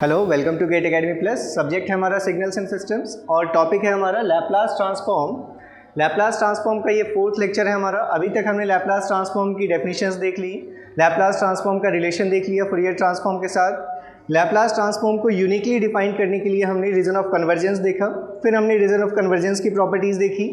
Hello, welcome to GATE Academy Plus. Subject है हमारा signals and systems और topic है हमारा लैप्लास ट्रांसफॉर्म। लैप्लास ट्रांसफॉर्म का ये फोर्थ लेक्चर है हमारा। अभी तक हमने लैप्लास ट्रांसफॉर्म की डेफिनेशंस देख ली, लैप्लास ट्रांसफॉर्म का रिलेशन देख लिया फूरियर ट्रांसफॉर्म के साथ। लैप्लास ट्रांसफॉर्म को यूनिकली डिफाइन करने के लिए हमने रीजन ऑफ कन्वर्जेंस देखा, फिर हमने रीजन ऑफ कन्वर्जेंस की प्रॉपर्टीज़ देखी,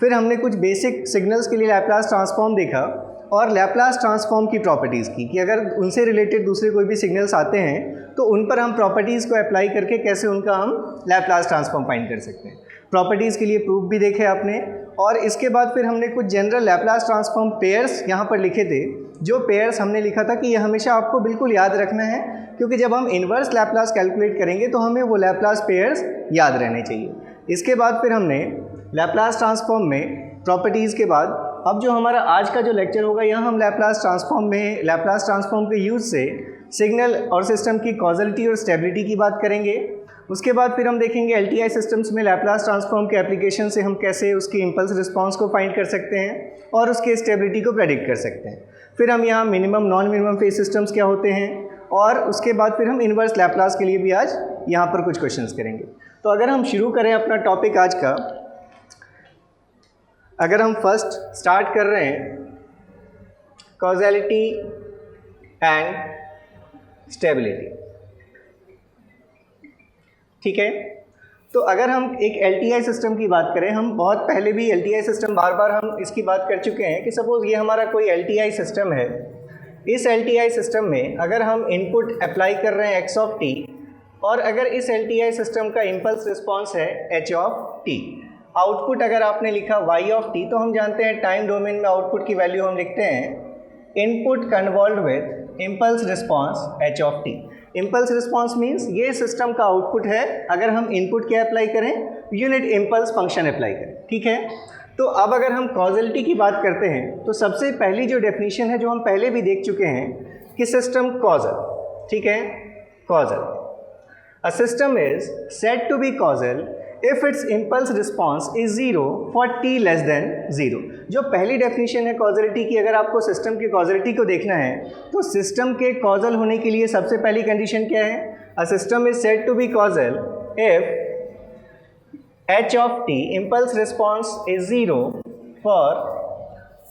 फिर हमने कुछ बेसिक सिग्नल्स के लिए लैप्लास ट्रांसफॉर्म देखा और लैप्लास ट्रांसफॉर्म की प्रॉपर्टीज़ की कि अगर उनसे रिलेटेड दूसरे कोई भी सिग्नल्स आते हैं तो उन पर हम प्रॉपर्टीज़ को अप्लाई करके कैसे उनका हम लैप्लास ट्रांसफॉर्म फाइंड कर सकते हैं। प्रॉपर्टीज़ के लिए प्रूफ भी देखे आपने और इसके बाद फिर हमने कुछ जनरल लैप्लास ट्रांसफॉर्म पेयर्स यहाँ पर लिखे थे। जो पेयर्स हमने लिखा था कि ये हमेशा आपको बिल्कुल याद रखना है, क्योंकि जब हम इन्वर्स लैप्लास कैलकुलेट करेंगे तो हमें वो लैप्लास पेयर्स याद रहने चाहिए। इसके बाद फिर हमने लैप्लास ट्रांसफॉर्म में प्रॉपर्टीज़ के बाद अब जो हमारा आज का जो लेक्चर होगा, यहाँ हम लैप्लास ट्रांसफॉर्म के यूज़ से सिग्नल और सिस्टम की कॉजलिटी और स्टेबिलिटी की बात करेंगे। उसके बाद फिर हम देखेंगे एलटीआई सिस्टम्स में लैप्लास ट्रांसफॉर्म के एप्लीकेशन से हम कैसे उसकी इम्पल्स रिस्पांस को फाइंड कर सकते हैं और उसके स्टेबिलिटी को प्रेडिक्ट कर सकते हैं। फिर हम यहाँ minimum non minimum phase systems क्या होते हैं और उसके बाद फिर हम इन्वर्स लैप्लास के लिए भी आज यहाँ पर कुछ क्वेश्चंस करेंगे। तो अगर हम शुरू करें अपना टॉपिक आज का, अगर हम फर्स्ट स्टार्ट कर रहे हैं कॉजैलिटी एंड स्टेबिलिटी, ठीक है। तो अगर हम एक एलटीआई सिस्टम की बात करें, हम बहुत पहले भी एलटीआई सिस्टम बार बार हम इसकी बात कर चुके हैं कि सपोज ये हमारा कोई एलटीआई सिस्टम है। इस एलटीआई सिस्टम में अगर हम इनपुट अप्लाई कर रहे हैं x ऑफ t और अगर इस एलटीआई सिस्टम का इम्पल्स रिस्पॉन्स है h ऑफ t, आउटपुट अगर आपने लिखा y ऑफ t, तो हम जानते हैं टाइम डोमेन में आउटपुट की वैल्यू हम लिखते हैं input convolved with impulse response h of t। Impulse response means ये सिस्टम का आउटपुट है अगर हम इनपुट क्या अप्लाई करें, यूनिट इम्पल्स फंक्शन अप्लाई करें, ठीक है। तो अब अगर हम कॉजलिटी की बात करते हैं तो सबसे पहली जो डेफिनेशन है जो हम पहले भी देख चुके हैं कि सिस्टम कॉजल, ठीक है। Causal, a system is said to be causal if its impulse response is 0 for t less than 0। जो पहली डेफिनेशन है कॉजलिटी की, अगर आपको सिस्टम की कॉजलिटी को देखना है तो सिस्टम के कॉजल होने के लिए सबसे पहली कंडीशन क्या है, a system is said to be causal if h of t impulse response is 0 for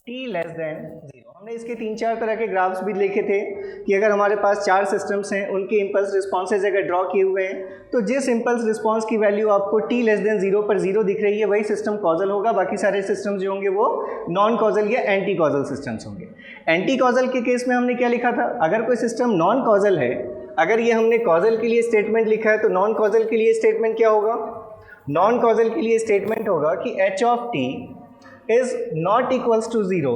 t less than 0। हमने इसके 3-4 तरह के ग्राफ्स भी लिखे थे कि अगर हमारे पास 4 सिस्टम्स हैं, उनके इम्पल्स रिस्पॉन्सेज अगर ड्रॉ किए हुए हैं तो जिस इम्पल्स रिस्पॉन्स की वैल्यू आपको t लेस देन 0 पर 0 दिख रही है वही सिस्टम कॉजल होगा। बाकी सारे सिस्टम्स जो होंगे वो नॉन कॉजल या एंटी कॉजल सिस्टम्स होंगे। एंटी कॉजल के केस में हमने क्या लिखा था, अगर कोई सिस्टम नॉन कॉजल है, अगर ये हमने कॉजल के लिए स्टेटमेंट लिखा है तो नॉन कॉजल के लिए स्टेटमेंट क्या होगा, नॉन कॉजल के लिए स्टेटमेंट होगा कि h of t is not equals to 0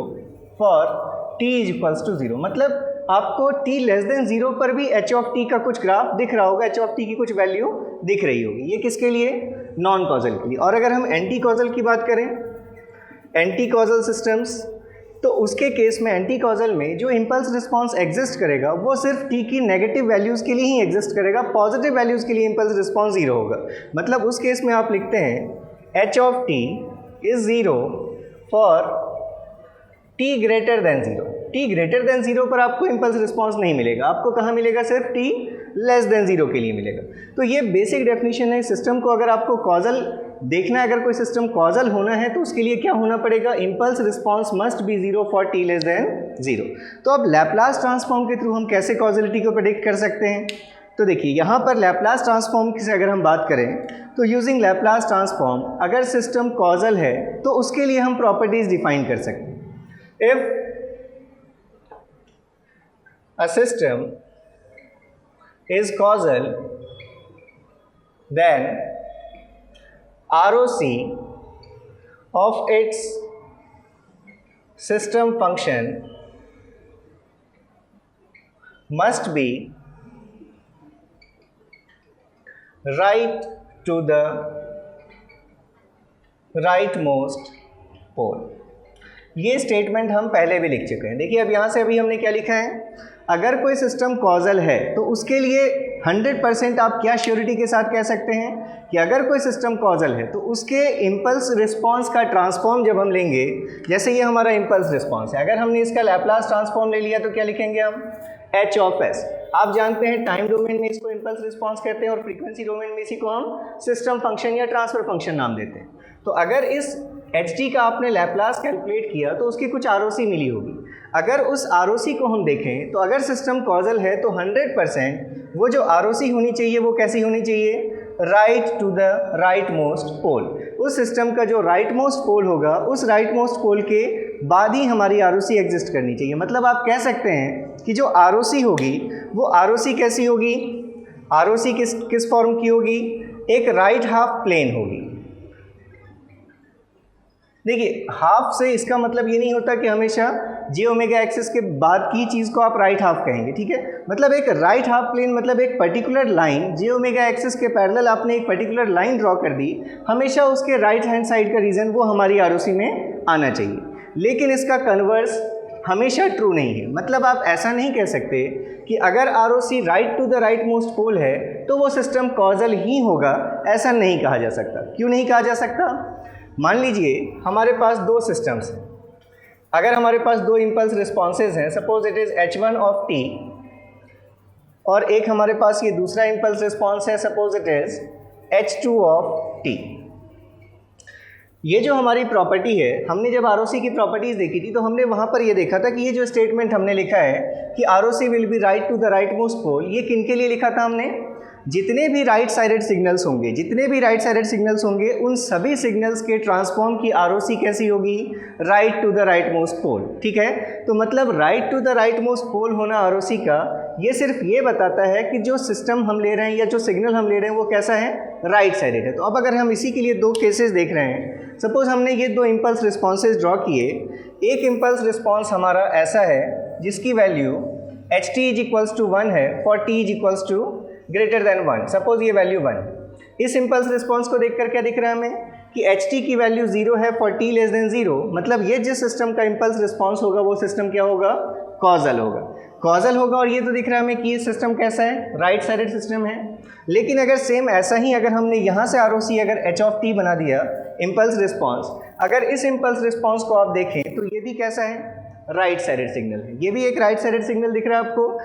for t is equals to 0। मतलब आपको t लेस देन 0 पर भी h ऑफ t का कुछ ग्राफ दिख रहा होगा, h ऑफ t की कुछ वैल्यू दिख रही होगी। ये किसके लिए, नॉन कॉजल के लिए। और अगर हम एंटी कॉजल की बात करें, एंटी कॉजल सिस्टम्स, तो उसके केस में एंटी कॉजल में जो इम्पल्स रिस्पॉन्स एग्जिस्ट करेगा वो सिर्फ t की नेगेटिव वैल्यूज़ के लिए ही एग्जिस्ट करेगा, पॉजिटिव वैल्यूज़ के लिए इम्पल्स रिस्पॉन्स 0 होगा। मतलब उस केस में आप लिखते हैं h of t is 0 for t greater than 0। t greater than 0 पर आपको इम्पल्स रिस्पॉन्स नहीं मिलेगा, आपको कहाँ मिलेगा, सिर्फ t लेस देन 0 के लिए मिलेगा। तो ये बेसिक डेफिनेशन है सिस्टम को। अगर आपको कॉजल देखना है, अगर कोई सिस्टम कॉजल होना है तो उसके लिए क्या होना पड़ेगा, impulse response must be 0 for t less than 0। तो अब लैप्लास ट्रांसफॉर्म के थ्रू हम कैसे कॉजलिटी को प्रेडिक्ट कर सकते हैं, तो देखिए यहाँ पर लैप्लास ट्रांसफॉर्म से अगर हम बात करें तो यूजिंग लैप्लास ट्रांसफॉर्म अगर सिस्टम कॉजल है तो उसके लिए हम प्रॉपर्टीज़ डिफाइन कर सकते हैं। If a system is causal, then ROC of its system function must be right to the rightmost pole। ये स्टेटमेंट हम पहले भी लिख चुके हैं। देखिए अब यहाँ से अभी हमने क्या लिखा है, अगर कोई सिस्टम कॉजल है तो उसके लिए 100% आप क्या श्योरिटी के साथ कह सकते हैं कि अगर कोई सिस्टम कॉजल है तो उसके इम्पल्स रिस्पॉन्स का ट्रांसफॉर्म जब हम लेंगे, जैसे ये हमारा इम्पल्स रिस्पॉन्स है, अगर हमने इसका लैप्लास ट्रांसफॉर्म ले लिया तो क्या लिखेंगे हम, एच ऑफ एस। आप जानते हैं टाइम डोमेन में इसको इम्पल्स रिस्पॉन्स कहते हैं और फ्रीक्वेंसी डोमेन में इसी को हम सिस्टम फंक्शन या ट्रांसफर फंक्शन नाम देते हैं। तो अगर इस एच टी का आपने लैप्लास कैलकुलेट किया तो उसकी कुछ आर ओ सी मिली होगी। अगर उस आर ओ सी को हम देखें तो अगर सिस्टम कॉजल है तो 100% वो जो आर ओ सी होनी चाहिए वो कैसी होनी चाहिए, right to the right most pole. उस सिस्टम का जो राइट मोस्ट पोल होगा उस राइट मोस्ट पोल के बाद ही हमारी आर ओ सी एग्जिस्ट करनी चाहिए। मतलब आप कह सकते हैं कि जो आर ओ सी होगी वो आर ओ सी कैसी होगी, आर ओ सी किस फॉर्म की होगी, एक राइट हाफ प्लेन होगी। देखिए हाफ से इसका मतलब ये नहीं होता कि हमेशा जे ओमेगा एक्सिस के बाद की चीज़ को आप राइट हाफ कहेंगे, ठीक है। मतलब एक राइट हाफ प्लेन मतलब एक पर्टिकुलर लाइन जे ओमेगा एक्सिस के पैरेलल आपने एक पर्टिकुलर लाइन ड्रॉ कर दी, हमेशा उसके राइट हैंड साइड का रीजन वो हमारी आरओसी में आना चाहिए। लेकिन इसका कन्वर्स हमेशा ट्रू नहीं है। मतलब आप ऐसा नहीं कह सकते कि अगर ROC right to the right most pole है तो वो सिस्टम कॉजल ही होगा, ऐसा नहीं कहा जा सकता। क्यों नहीं कहा जा सकता? मान लीजिए हमारे पास दो सिस्टम्स हैं। अगर हमारे पास दो इम्पल्स रिस्पॉन्सेज हैं, suppose it is h1 of t और एक हमारे पास ये दूसरा इम्पल्स रिस्पॉन्स है, suppose it is h2 of t। ये जो हमारी प्रॉपर्टी है, हमने जब आरओसी की प्रॉपर्टीज़ देखी थी तो हमने वहाँ पर ये देखा था कि ये जो स्टेटमेंट हमने लिखा है कि ROC will be right to the right most pole, ये किन के लिए लिखा था हमने? जितने भी राइट साइडेड सिग्नल्स होंगे, जितने भी राइट साइडेड सिग्नल्स होंगे उन सभी सिग्नल्स के ट्रांसफॉर्म की आरओसी कैसी होगी, right to the right most pole, ठीक है। तो मतलब right to the right most pole होना आरओसी का, ये सिर्फ ये बताता है कि जो सिस्टम हम ले रहे हैं या जो सिग्नल हम ले रहे हैं वो कैसा है, राइट साइडेड है। तो अब अगर हम इसी के लिए दो केसेस देख रहे हैं, सपोज हमने ये दो इम्पल्स रिस्पॉन्सेज ड्रॉ किए। एक इम्पल्स रिस्पॉन्स हमारा ऐसा है जिसकी value h t is equals to 1 है for t is equals to greater than 1। Suppose ये वैल्यू 1। इस इम्पल्स रिस्पॉन्स को देखकर क्या दिख रहा है हमें कि एच टी की वैल्यू 0 है फॉर टी लेस देन 0। मतलब ये जिस सिस्टम का इम्पल्स रिस्पॉन्स होगा वो सिस्टम क्या होगा, कॉजल होगा। कॉजल होगा और ये तो दिख रहा है हमें कि ये सिस्टम कैसा है, राइट साइडेड सिस्टम है। लेकिन अगर सेम ऐसा ही अगर हमने यहाँ से आरओसी अगर एच ऑफ टी बना दिया इम्पल्स रिस्पॉन्स, अगर इस इम्पल्स रिस्पॉन्स को आप देखें तो ये भी कैसा है, राइट साइडेड सिग्नल है। ये भी एक राइट साइडेड सिग्नल दिख रहा है आपको।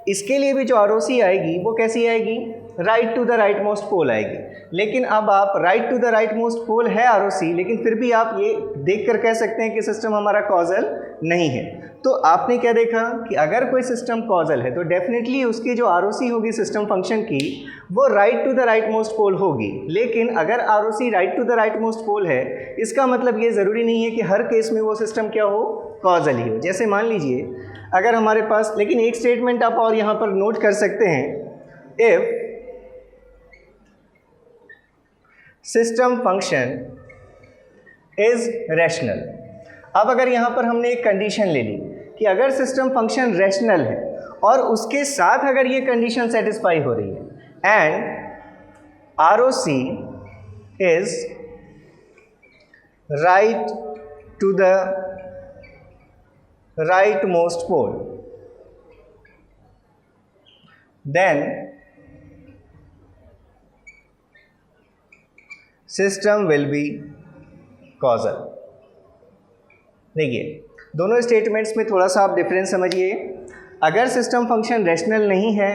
इसके लिए भी जो आरओसी आएगी वो कैसी आएगी, right to the right most pole आएगी। लेकिन अब आप right to the right most pole है आरओसी, लेकिन फिर भी आप ये देख कर कह सकते हैं कि सिस्टम हमारा कॉजल नहीं है। तो आपने क्या देखा कि अगर कोई सिस्टम कॉजल है तो डेफिनेटली उसकी जो आरओसी होगी सिस्टम फंक्शन की वो right to the right most pole होगी। लेकिन अगर ROC right to the right most pole है, इसका मतलब ये ज़रूरी नहीं है कि हर केस में वो सिस्टम क्या हो, कॉजल ही हो। जैसे मान लीजिए अगर हमारे पास, लेकिन एक स्टेटमेंट आप और यहाँ पर नोट कर सकते हैं, if system function is rational. अब अगर यहाँ पर हमने एक कंडीशन ले ली कि अगर सिस्टम फंक्शन रैशनल है और उसके साथ अगर ये कंडीशन सेटिस्फाई हो रही है and ROC is right to the right most pole, then system will be causal। देखिए दोनों स्टेटमेंट्स में थोड़ा सा आप डिफरेंस समझिए। अगर सिस्टम फंक्शन रैशनल नहीं है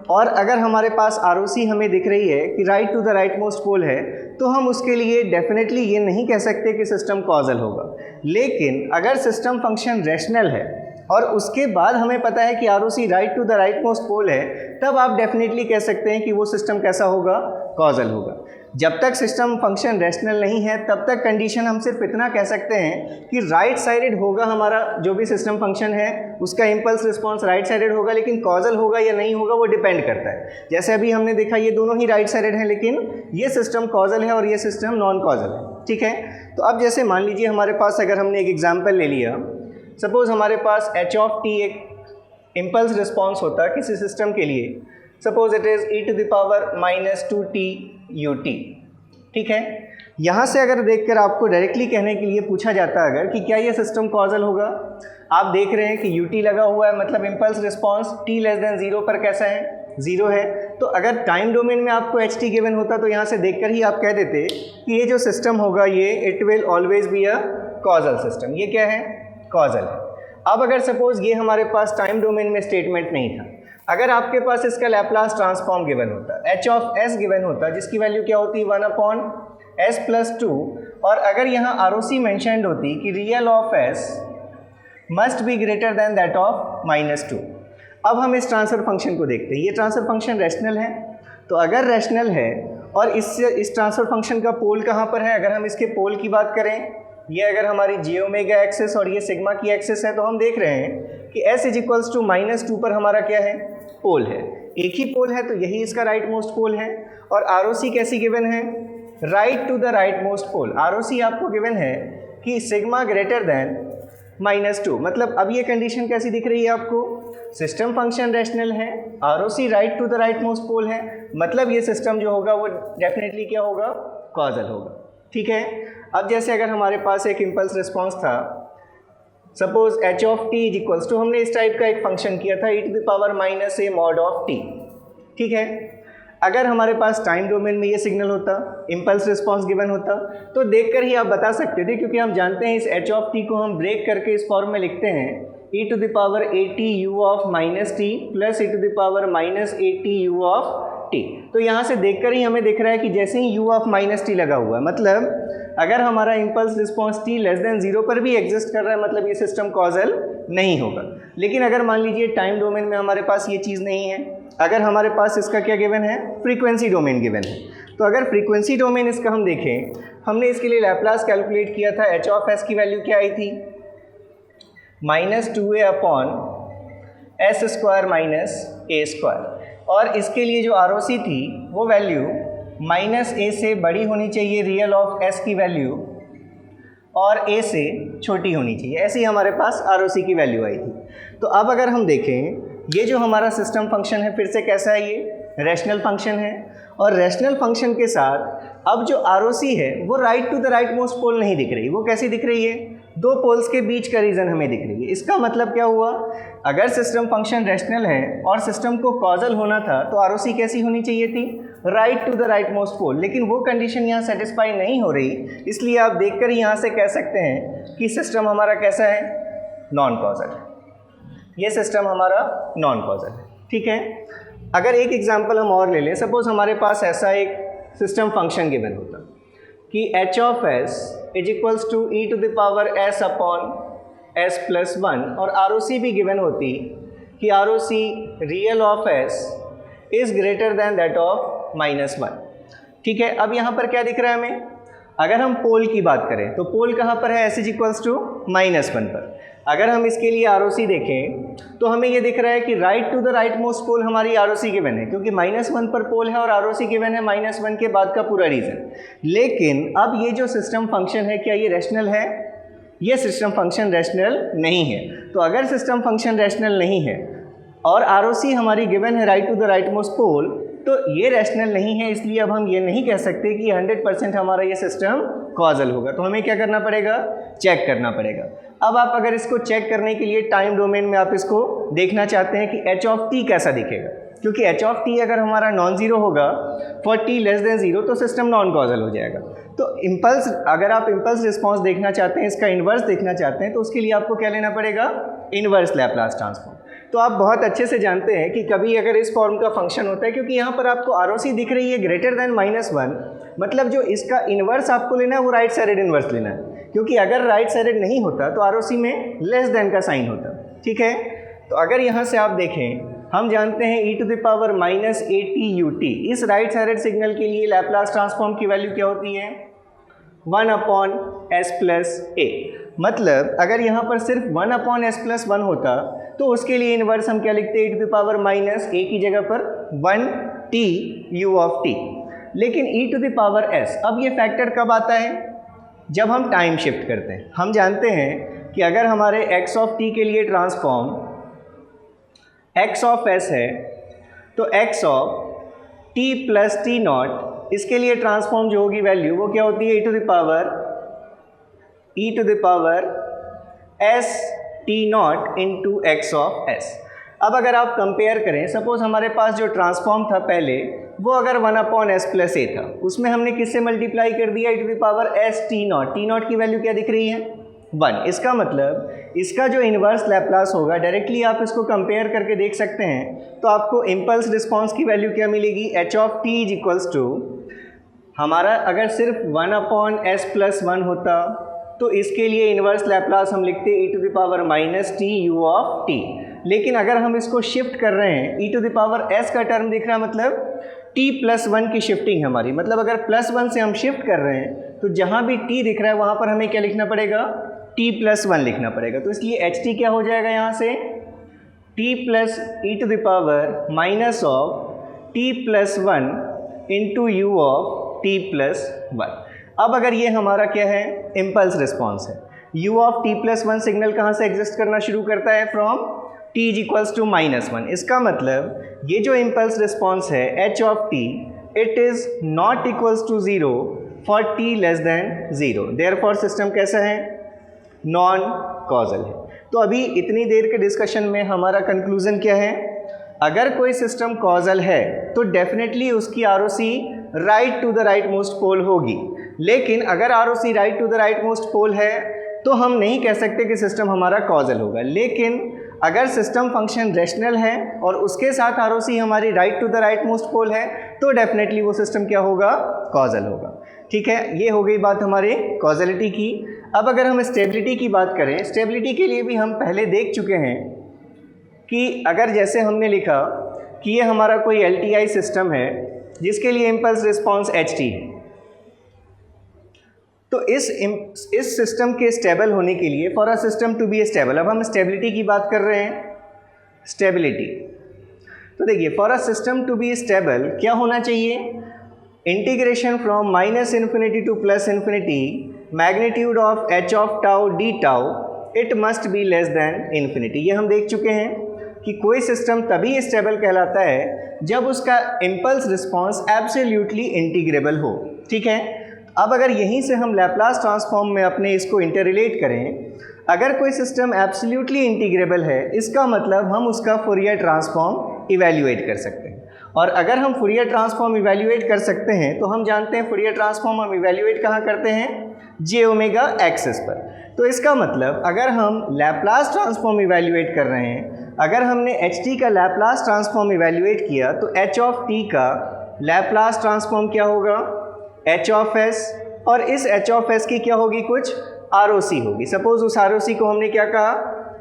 और अगर हमारे पास आरओसी हमें दिख रही है कि right to the right most pole है, तो हम उसके लिए डेफिनेटली ये नहीं कह सकते कि सिस्टम कॉजल होगा। लेकिन अगर सिस्टम फंक्शन रैशनल है और उसके बाद हमें पता है कि ROC right to the right most pole है, तब आप डेफिनेटली कह सकते हैं कि वो सिस्टम कैसा होगा, कॉजल होगा। जब तक सिस्टम फंक्शन रैशनल नहीं है तब तक कंडीशन हम सिर्फ इतना कह सकते हैं कि राइट साइडेड होगा हमारा जो भी सिस्टम फंक्शन है, उसका इम्पल्स रिस्पॉन्स राइट साइडेड होगा। लेकिन कॉजल होगा या नहीं होगा वो डिपेंड करता है। जैसे अभी हमने देखा ये दोनों ही राइट साइडेड हैं, लेकिन ये सिस्टम कॉजल है और ये सिस्टम नॉन कॉजल है, ठीक है। तो अब जैसे मान लीजिए हमारे पास अगर हमने एक एग्जाम्पल ले लिया, सपोज हमारे पास एच ऑफ टी एक इम्पल्स रिस्पॉन्स होता है किसी सिस्टम के लिए, suppose it is e⁻⁻2t ut, ठीक है। यहाँ से अगर देखकर आपको डायरेक्टली कहने के लिए पूछा जाता है अगर कि क्या ये सिस्टम कॉजल होगा, आप देख रहे हैं कि ut लगा हुआ है, मतलब impulse response t less than 0 पर कैसा है, 0 है। तो अगर टाइम डोमेन में आपको एच टी गिवन होता तो यहाँ से देखकर ही आप कह देते कि ये जो सिस्टम होगा ये it will always be a causal system. ये क्या है, कॉजल है। अब अगर सपोज ये हमारे पास टाइम डोमेन में स्टेटमेंट नहीं था, अगर आपके पास इसका लैप्लास ट्रांसफॉर्म गिवन होता, एच ऑफ एस गिवन होता, जिसकी वैल्यू क्या होती 1/s+2, और अगर यहाँ ROC मेंशन्ड होती कि real of s must be greater than that of -2। अब हम इस ट्रांसफर फंक्शन को देखते हैं। ये ट्रांसफर फंक्शन रैशनल है, तो अगर रैशनल है और इस ट्रांसफर फंक्शन का पोल कहाँ पर है, अगर हम इसके पोल की बात करें, ये अगर हमारी j ओमेगा एक्सेस और ये सिग्मा की एक्सेस है, तो हम देख रहे हैं कि s = -2 पर हमारा क्या है, पोल है। एक ही पोल है तो यही इसका राइट मोस्ट पोल है। और ROC कैसी गिवन है, right to the right most pole. ROC आपको गिवन है कि सिग्मा ग्रेटर देन -2, मतलब अब ये कंडीशन कैसी दिख रही है आपको, सिस्टम फंक्शन रैशनल है, ROC right to the right most pole है, मतलब ये सिस्टम जो होगा वो डेफिनेटली क्या होगा, कॉजल होगा। ठीक है। अब जैसे अगर हमारे पास एक इम्पल्स रिस्पॉन्स था, सपोज h ऑफ t = हमने इस टाइप का एक फंक्शन किया था e⁻⁻a mod ऑफ t। ठीक है। अगर हमारे पास टाइम डोमेन में ये सिग्नल होता, इम्पल्स रिस्पॉन्स गिवन होता, तो देखकर ही आप बता सकते थे, क्योंकि हम जानते हैं इस h ऑफ t को हम ब्रेक करके इस फॉर्म में लिखते हैं e⁻at u of -t plus e⁻at u of t। तो यहाँ से देखकर ही हमें दिख रहा है कि जैसे ही u ऑफ -t लगा हुआ है, मतलब अगर हमारा इम्पल्स रिस्पॉन्स t <0 पर भी एग्जिस्ट कर रहा है, मतलब ये सिस्टम कॉजल नहीं होगा। लेकिन अगर मान लीजिए टाइम डोमेन में हमारे पास ये चीज़ नहीं है, अगर हमारे पास इसका क्या गिवन है, फ्रीक्वेंसी डोमेन गिवन है, तो अगर फ्रीक्वेंसी डोमेन इसका हम देखें, हमने इसके लिए लैप्लास कैलकुलेट किया था, h ऑफ s की वैल्यू क्या आई थी, -2a/s² - a², और इसके लिए जो ROC थी वो वैल्यू -a से बड़ी होनी चाहिए रियल ऑफ s की वैल्यू, और a से छोटी होनी चाहिए। ऐसे ही हमारे पास ROC की वैल्यू आई थी। तो अब अगर हम देखें, ये जो हमारा सिस्टम फंक्शन है, फिर से कैसा है, ये रैशनल फंक्शन है, और रैशनल फंक्शन के साथ अब जो ROC है वो right to the right most pole नहीं दिख रही। वो कैसी दिख रही है, दो पोल्स के बीच का रीजन हमें दिख रही है। इसका मतलब क्या हुआ, अगर सिस्टम फंक्शन रैशनल है और सिस्टम को कॉजल होना था, तो ROC कैसी होनी चाहिए थी, right to the right most pole. लेकिन वो कंडीशन यहाँ सेटिस्फाई नहीं हो रही, इसलिए आप देखकर ही यहाँ से कह सकते हैं कि सिस्टम हमारा कैसा है, नॉन कॉजल है। ये सिस्टम हमारा नॉन कॉजल है। ठीक है। अगर एक एग्जांपल हम और ले लें, सपोज हमारे पास ऐसा एक सिस्टम फंक्शन गिवन होता कि h ऑफ s = e⁻s/s+1, और ROC भी गिवन होती कि ROC real of s is greater than that of -1। ठीक है। अब यहाँ पर क्या दिख रहा है हमें, अगर हम पोल की बात करें तो पोल कहाँ पर है, s = -1 पर। अगर हम इसके लिए ROC देखें तो हमें ये दिख रहा है कि right to the right most pole हमारी ROC गिवन है, क्योंकि -1 पर पोल है और ROC गिवन है -1 के बाद का पूरा रीजन। लेकिन अब ये जो सिस्टम फंक्शन है, क्या ये रैशनल है, ये सिस्टम फंक्शन रैशनल नहीं है। तो अगर सिस्टम फंक्शन रैशनल नहीं है और ROC हमारी गिवन है right to the right most pole, तो ये रैशनल नहीं है, इसलिए अब हम ये नहीं कह सकते कि 100% हमारा ये सिस्टम कॉजल होगा। तो हमें क्या करना पड़ेगा, चेक करना पड़ेगा। अब आप अगर इसको चेक करने के लिए टाइम डोमेन में आप इसको देखना चाहते हैं कि h ऑफ t कैसा दिखेगा, क्योंकि h ऑफ t अगर हमारा नॉन ज़ीरो होगा फॉर t <0, तो सिस्टम नॉन कॉजल हो जाएगा। तो इम्पल्स, अगर आप इम्पल्स रिस्पॉन्स देखना चाहते हैं, इसका इन्वर्स देखना चाहते हैं, तो उसके लिए आपको क्या लेना पड़ेगा, इन्वर्स लैप्लास ट्रांसफॉर्म। तो आप बहुत अच्छे से जानते हैं कि कभी अगर इस फॉर्म का फंक्शन होता है, क्योंकि यहाँ पर आपको ROC दिख रही है ग्रेटर देन -1, मतलब जो इसका इन्वर्स आपको लेना है वो राइट साइडेड इन्वर्स लेना है, क्योंकि अगर राइट साइडेड नहीं होता तो ROC में लेस देन का साइन होता। ठीक है। तो अगर यहाँ से आप देखें, हम जानते हैं e⁻⁻at ut, इस राइट साइडेड सिग्नल के लिए लैप्लास ट्रांसफॉर्म की वैल्यू क्या होती है, 1/s+a। मतलब अगर यहाँ पर सिर्फ 1/s+1 होता तो उसके लिए इन्वर्स हम क्या लिखते, e⁻⁻a की जगह पर 1t u ऑफ t। लेकिन e⁻s, अब ये फैक्टर कब आता है, जब हम टाइम शिफ्ट करते हैं। हम जानते हैं कि अगर हमारे x ऑफ t के लिए ट्रांसफॉर्म x ऑफ s है, तो x of t plus t0, इसके लिए ट्रांसफॉर्म जो होगी वैल्यू वो क्या होती है, e⁻s t0 into x of s। अब अगर आप कंपेयर करें, सपोज हमारे पास जो ट्रांसफॉर्म था पहले वो अगर 1/s+a था, उसमें हमने किससे मल्टीप्लाई कर दिया, e⁻s t0। t0 की वैल्यू क्या दिख रही है, 1। इसका मतलब इसका जो इन्वर्स लैप्लास होगा, डायरेक्टली आप इसको कंपेयर करके देख सकते हैं, तो आपको इम्पल्स रिस्पॉन्स की वैल्यू क्या मिलेगी, h of t is equals to, हमारा अगर सिर्फ 1/s+1 होता तो इसके लिए इन्वर्स लैप्लास हम लिखते e⁻t u ऑफ t। लेकिन अगर हम इसको शिफ्ट कर रहे हैं, e⁻s का टर्म दिख रहा है, मतलब t+1 की शिफ्टिंग हमारी, मतलब अगर +1 से हम शिफ्ट कर रहे हैं तो जहाँ भी t दिख रहा है वहाँ पर हमें क्या लिखना पड़ेगा, t+1 लिखना पड़ेगा। तो इसलिए ht क्या हो जाएगा यहाँ से, t+e⁻⁻t+1 into u of t+1। अब अगर ये हमारा क्या है, इम्पल्स रिस्पॉन्स है, u ऑफ t+1 सिग्नल कहाँ से एग्जिस्ट करना शुरू करता है, from t is equals to -1। इसका मतलब ये जो इम्पल्स रिस्पॉन्स है h of t, it is not equals to 0 for t less than 0। Therefore system कैसा है, नॉन कॉजल है। तो अभी इतनी देर के डिस्कशन में हमारा कंक्लूजन क्या है, अगर कोई सिस्टम कॉजल है तो डेफिनेटली उसकी ROC right to the right most pole होगी। लेकिन अगर ROC right to the right most pole है तो हम नहीं कह सकते कि सिस्टम हमारा कॉजल होगा। लेकिन अगर सिस्टम फंक्शन रैशनल है और उसके साथ आरओसी हमारी right to the right most pole है तो डेफिनेटली वो सिस्टम क्या होगा, कॉजल होगा। ठीक है, ये हो गई बात हमारे कॉजलिटी की। अब अगर हम स्टेबिलिटी की बात करें, स्टेबिलिटी के लिए भी हम पहले देख चुके हैं कि अगर जैसे हमने लिखा कि ये हमारा कोई LTI सिस्टम है जिसके लिए इम्पल्स रिस्पॉन्स ht है, तो इस सिस्टम के स्टेबल होने के लिए, for a system to be stable, अब हम स्टेबिलिटी की बात कर रहे हैं, स्टेबिलिटी। तो देखिए, for a system to be stable क्या होना चाहिए, integration from -∞ to +∞, magnitude of h of tau d tau, it must be less than infinity. ये हम देख चुके हैं कि कोई सिस्टम तभी स्टेबल कहलाता है जब उसका इम्पल्स रिस्पॉन्स एब्सोल्युटली इंटीग्रेबल हो। ठीक है, अब अगर यहीं से हम लैप्लास ट्रांसफॉर्म में अपने इसको इंटररिलेट करें, अगर कोई सिस्टम एब्सोल्युटली इंटीग्रेबल है इसका मतलब हम उसका फूरियर ट्रांसफॉर्म इवैल्यूएट कर सकते हैं। और अगर हम फूरियर ट्रांसफॉर्म इवैल्यूएट कर सकते हैं तो हम जानते हैं फूरियर ट्रांसफॉर्म हम इवैल्यूएट कहाँ करते हैं, j⍵ एक्सिस पर। तो इसका मतलब अगर हम लैप्लास ट्रांसफॉर्म इवैल्यूएट कर रहे हैं, अगर हमने ht का लैप्लास ट्रांसफॉर्म इवैल्यूएट किया तो h ऑफ t का लैप्लास ट्रांसफॉर्म क्या होगा, h ऑफ s, और इस h ऑफ s की क्या होगी, कुछ ROC होगी। सपोज उस ROC को हमने क्या कहा,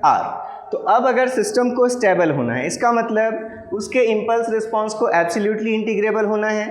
R। तो अब अगर सिस्टम को स्टेबल होना है, इसका मतलब उसके इम्पल्स रिस्पॉन्स को एब्सोल्युटली इंटीग्रेबल होना है।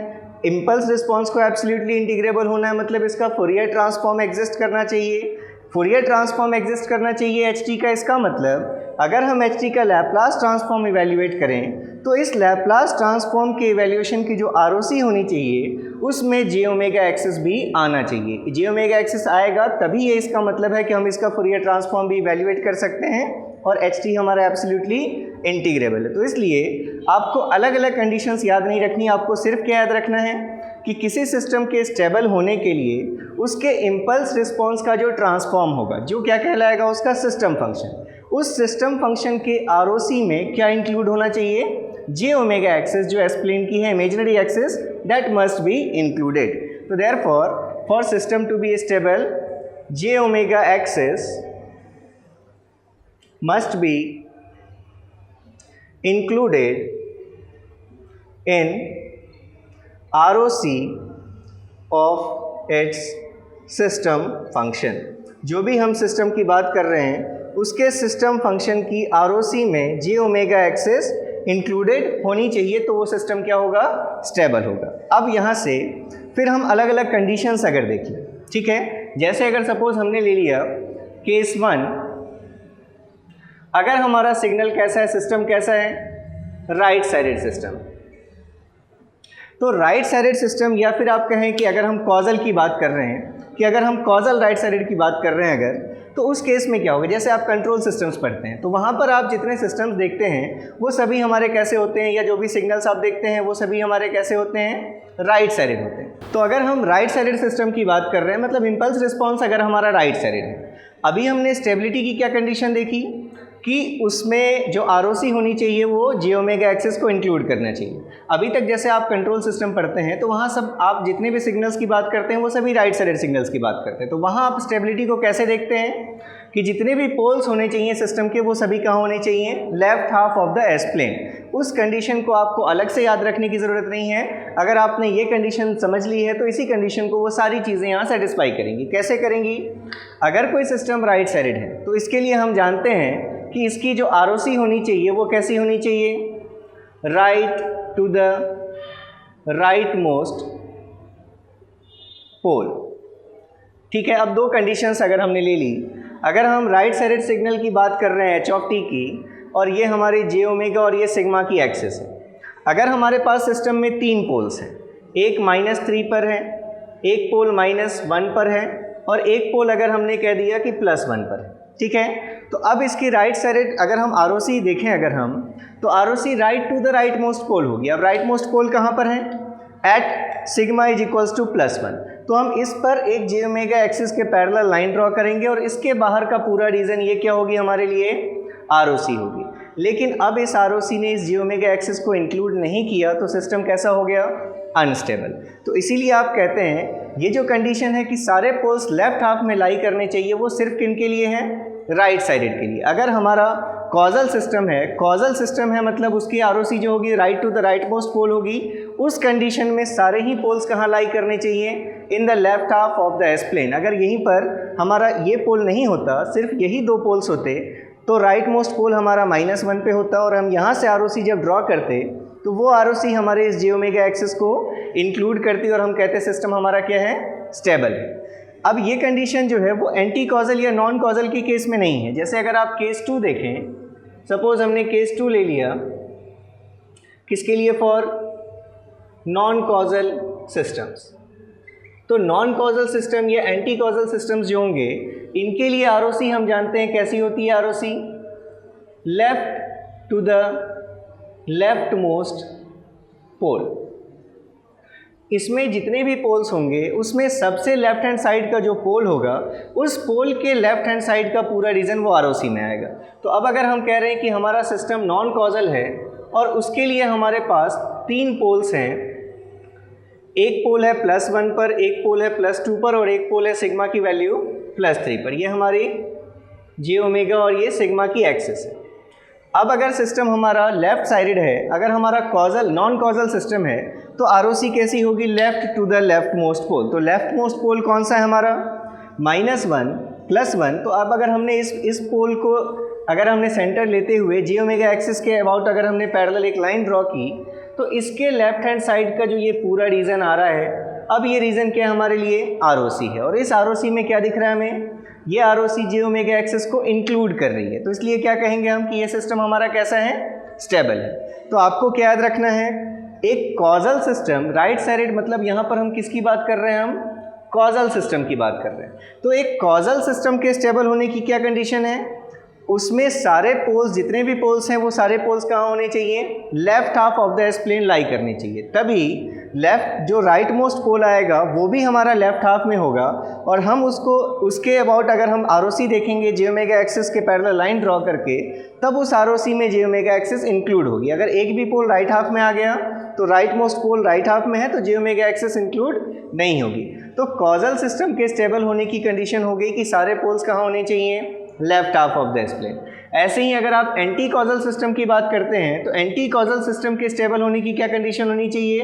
इम्पल्स रिस्पॉन्स को एब्सोल्युटली इंटीग्रेबल होना है मतलब इसका फूरियर ट्रांसफॉर्म एग्जिस्ट करना चाहिए। फूरियर ट्रांसफॉर्म एग्जिस्ट करना चाहिए ht का। इसका मतलब अगर हम ht का लैप्लास ट्रांसफॉर्म इवैल्यूएट करें तो इस लैप्लास ट्रांसफॉर्म के इवैल्यूएशन की जो ROC होनी चाहिए उसमें j⍵ एक्सिस भी आना चाहिए। j⍵ एक्सिस आएगा तभी ये इसका मतलब है कि हम इसका फूरियर ट्रांसफॉर्म भी इवैल्यूएट कर सकते हैं और ht हमारा एब्सोल्युटली इंटीग्रेबल है। तो इसलिए आपको अलग अलग कंडीशंस याद नहीं रखनी, आपको सिर्फ क्या याद रखना है कि किसी सिस्टम के स्टेबल होने के लिए उसके इम्पल्स रिस्पॉन्स का जो ट्रांसफॉर्म होगा, जो क्या कहलाएगा, उसका सिस्टम फंक्शन, उस सिस्टम फंक्शन के ROC में क्या इंक्लूड होना चाहिए, j⍵ एक्सिस जो एक्सप्लेन की है imaginary axis, that must be included. तो therefore for system to be stable j⍵ axis must be included in ROC of its system function। जो भी हम सिस्टम की बात कर रहे हैं उसके सिस्टम फंक्शन की ROC में j⍵ एक्सिस इंक्लूडेड होनी चाहिए, तो वो सिस्टम क्या होगा, स्टेबल होगा। अब यहाँ से फिर हम अलग अलग कंडीशंस अगर देखें, ठीक है, जैसे अगर सपोज हमने ले लिया केस 1, अगर हमारा सिग्नल कैसा है, सिस्टम कैसा है, राइट साइडेड सिस्टम। तो राइट साइडेड सिस्टम, या फिर आप कहें कि अगर हम कॉजल की बात कर रहे हैं, कि अगर हम कॉजल राइट साइडेड की बात कर रहे हैं अगर, तो उस केस में क्या होगा, जैसे आप कंट्रोल सिस्टम्स पढ़ते हैं तो वहाँ पर आप जितने सिस्टम्स देखते हैं वो सभी हमारे कैसे होते हैं, या जो भी सिग्नल्स आप देखते हैं वो सभी हमारे कैसे होते हैं, राइट साइडेड होते हैं। तो अगर हम राइट साइडेड सिस्टम की बात कर रहे हैं, मतलब इम्पल्स रिस्पॉन्स अगर हमारा राइट साइडेड है, अभी हमने स्टेबिलिटी की क्या कंडीशन देखी कि उसमें जो ROC होनी चाहिए वो j ओमेगा एक्सिस को इंक्लूड करना चाहिए। अभी तक जैसे आप कंट्रोल सिस्टम पढ़ते हैं तो वहाँ सब आप जितने भी सिग्नल्स की बात करते हैं वो सभी राइट साइडेड सिग्नल्स की बात करते हैं। तो वहाँ आप स्टेबिलिटी को कैसे देखते हैं कि जितने भी पोल्स होने चाहिए सिस्टम के वो सभी कहाँ होने चाहिए, left half of the s plane. उस कंडीशन को आपको अलग से याद रखने की ज़रूरत नहीं है। अगर आपने ये कंडीशन समझ ली है तो इसी कंडीशन को वो सारी चीज़ें यहाँ सेटिस्फाई करेंगी। कैसे करेंगी? अगर कोई सिस्टम राइट साइडेड है तो इसके लिए हम जानते हैं कि इसकी जो ROC होनी चाहिए वो कैसी होनी चाहिए, right to the right most pole. ठीक है, अब दो कंडीशंस अगर हमने ले ली, अगर हम राइट साइडेड सिग्नल की बात कर रहे हैं h ऑफ t की, और ये हमारी j ओमेगा और ये सिग्मा की एक्सिस है। अगर हमारे पास सिस्टम में 3 पोल्स हैं, एक -3 पर है, एक पोल -1 पर है और एक पोल अगर हमने कह दिया कि +1 पर है। ठीक है, तो अब इसकी राइट साइडेड अगर हम ROC देखें अगर हम, तो ROC right to the right most pole होगी। अब राइट मोस्ट पोल कहाँ पर है? At sigma is equals to +1। तो हम इस पर एक j ओमेगा एक्सिस के पैरेलल लाइन ड्रॉ करेंगे और इसके बाहर का पूरा रीजन ये क्या होगी हमारे लिए, ROC होगी। लेकिन अब इस ROC ने इस j ओमेगा एक्सिस को इंक्लूड नहीं किया तो सिस्टम कैसा हो गया, अनस्टेबल। तो इसीलिए आप कहते हैं ये जो कंडीशन है कि सारे पोल्स लेफ्ट हाफ में लाई करने चाहिए, वो सिर्फ किन के लिए है, राइट साइडेड के लिए। अगर हमारा कॉजल सिस्टम है, कॉजल सिस्टम है मतलब उसकी ROC जो होगी right to the right most pole होगी। उस कंडीशन में सारे ही पोल्स कहाँ लाई करने चाहिए, in the left half of the s plane. अगर यहीं पर हमारा ये पोल नहीं होता, सिर्फ यही 2 पोल्स होते, तो राइट मोस्ट पोल हमारा -1 पे होता और हम यहाँ से ROC जब ड्रॉ करते तो वो ROC हमारे इस j ओमेगा एक्सिस को इंक्लूड करती और हम कहते सिस्टम हमारा क्या है, स्टेबल है। अब ये कंडीशन जो है वो एंटी कॉजल या नॉन कॉजल के केस में नहीं है। जैसे अगर आप केस 2 देखें, सपोज हमने केस 2 ले लिया, किसके लिए, फॉर नॉन कॉजल सिस्टम्स। तो नॉन कॉजल सिस्टम या एंटी कॉजल सिस्टम्स जो होंगे इनके लिए ROC हम जानते हैं कैसी होती है, ROC left to the left most pole. इसमें जितने भी पोल्स होंगे उसमें सबसे लेफ्ट हैंड साइड का जो पोल होगा उस पोल के लेफ्ट हैंड साइड का पूरा रीजन वो ROC में आएगा। तो अब अगर हम कह रहे हैं कि हमारा सिस्टम नॉन कॉजल है और उसके लिए हमारे पास 3 पोल्स हैं, एक पोल है +1 पर, एक पोल है +2 पर और एक पोल है सिग्मा की वैल्यू +3 पर। ये हमारी j ओमेगा और ये सिग्मा की एक्सिस है। अब अगर सिस्टम हमारा लेफ्ट साइडेड है, अगर हमारा कॉजल नॉन कॉजल सिस्टम है तो ROC कैसी होगी, left to the left most pole. तो लेफ्ट मोस्ट पोल कौन सा है हमारा, -1 +1। तो अब अगर हमने इस पोल को अगर हमने सेंटर लेते हुए j ओमेगा एक्सिस के अबाउट अगर हमने पैरेलल एक लाइन ड्रॉ की तो इसके लेफ्ट हैंड साइड का जो ये पूरा रीजन आ रहा है, अब ये रीजन क्या है हमारे लिए, ROC है। और इस ROC में क्या दिख रहा है हमें, ये ROC j ओमेगा एक्सिस को इंक्लूड कर रही है। तो इसलिए क्या कहेंगे हम कि ये सिस्टम हमारा कैसा है, स्टेबल है। तो आपको क्या याद रखना है, एक कॉजल सिस्टम राइट साइडेड, मतलब यहाँ पर हम किसकी बात कर रहे हैं, हम कॉजल सिस्टम की बात कर रहे हैं। तो एक कॉजल सिस्टम के स्टेबल होने की क्या कंडीशन है, उसमें सारे पोल्स, जितने भी पोल्स हैं वो सारे पोल्स कहाँ होने चाहिए, left half of the s plane lie करनी चाहिए। तभी लेफ्ट जो राइट मोस्ट पोल आएगा वो भी हमारा लेफ्ट हाफ में होगा और हम उसके अबाउट अगर हम ROC देखेंगे j ओमेगा एक्सिस के पैरेलल लाइन ड्रॉ करके, तब उस ROC में j ओमेगा एक्सिस इंक्लूड होगी। अगर एक भी पोल राइट हाफ में आ गया तो right most pole right half में है तो j ओमेगा एक्सिस इंक्लूड नहीं होगी। तो कॉजल सिस्टम के स्टेबल होने की कंडीशन हो गई कि सारे पोल्स कहाँ होने चाहिए, left half of the s plane. ऐसे ही अगर आप एंटी कॉजल सिस्टम की बात करते हैं तो एंटी कॉजल सिस्टम के स्टेबल होने की क्या कंडीशन होनी चाहिए,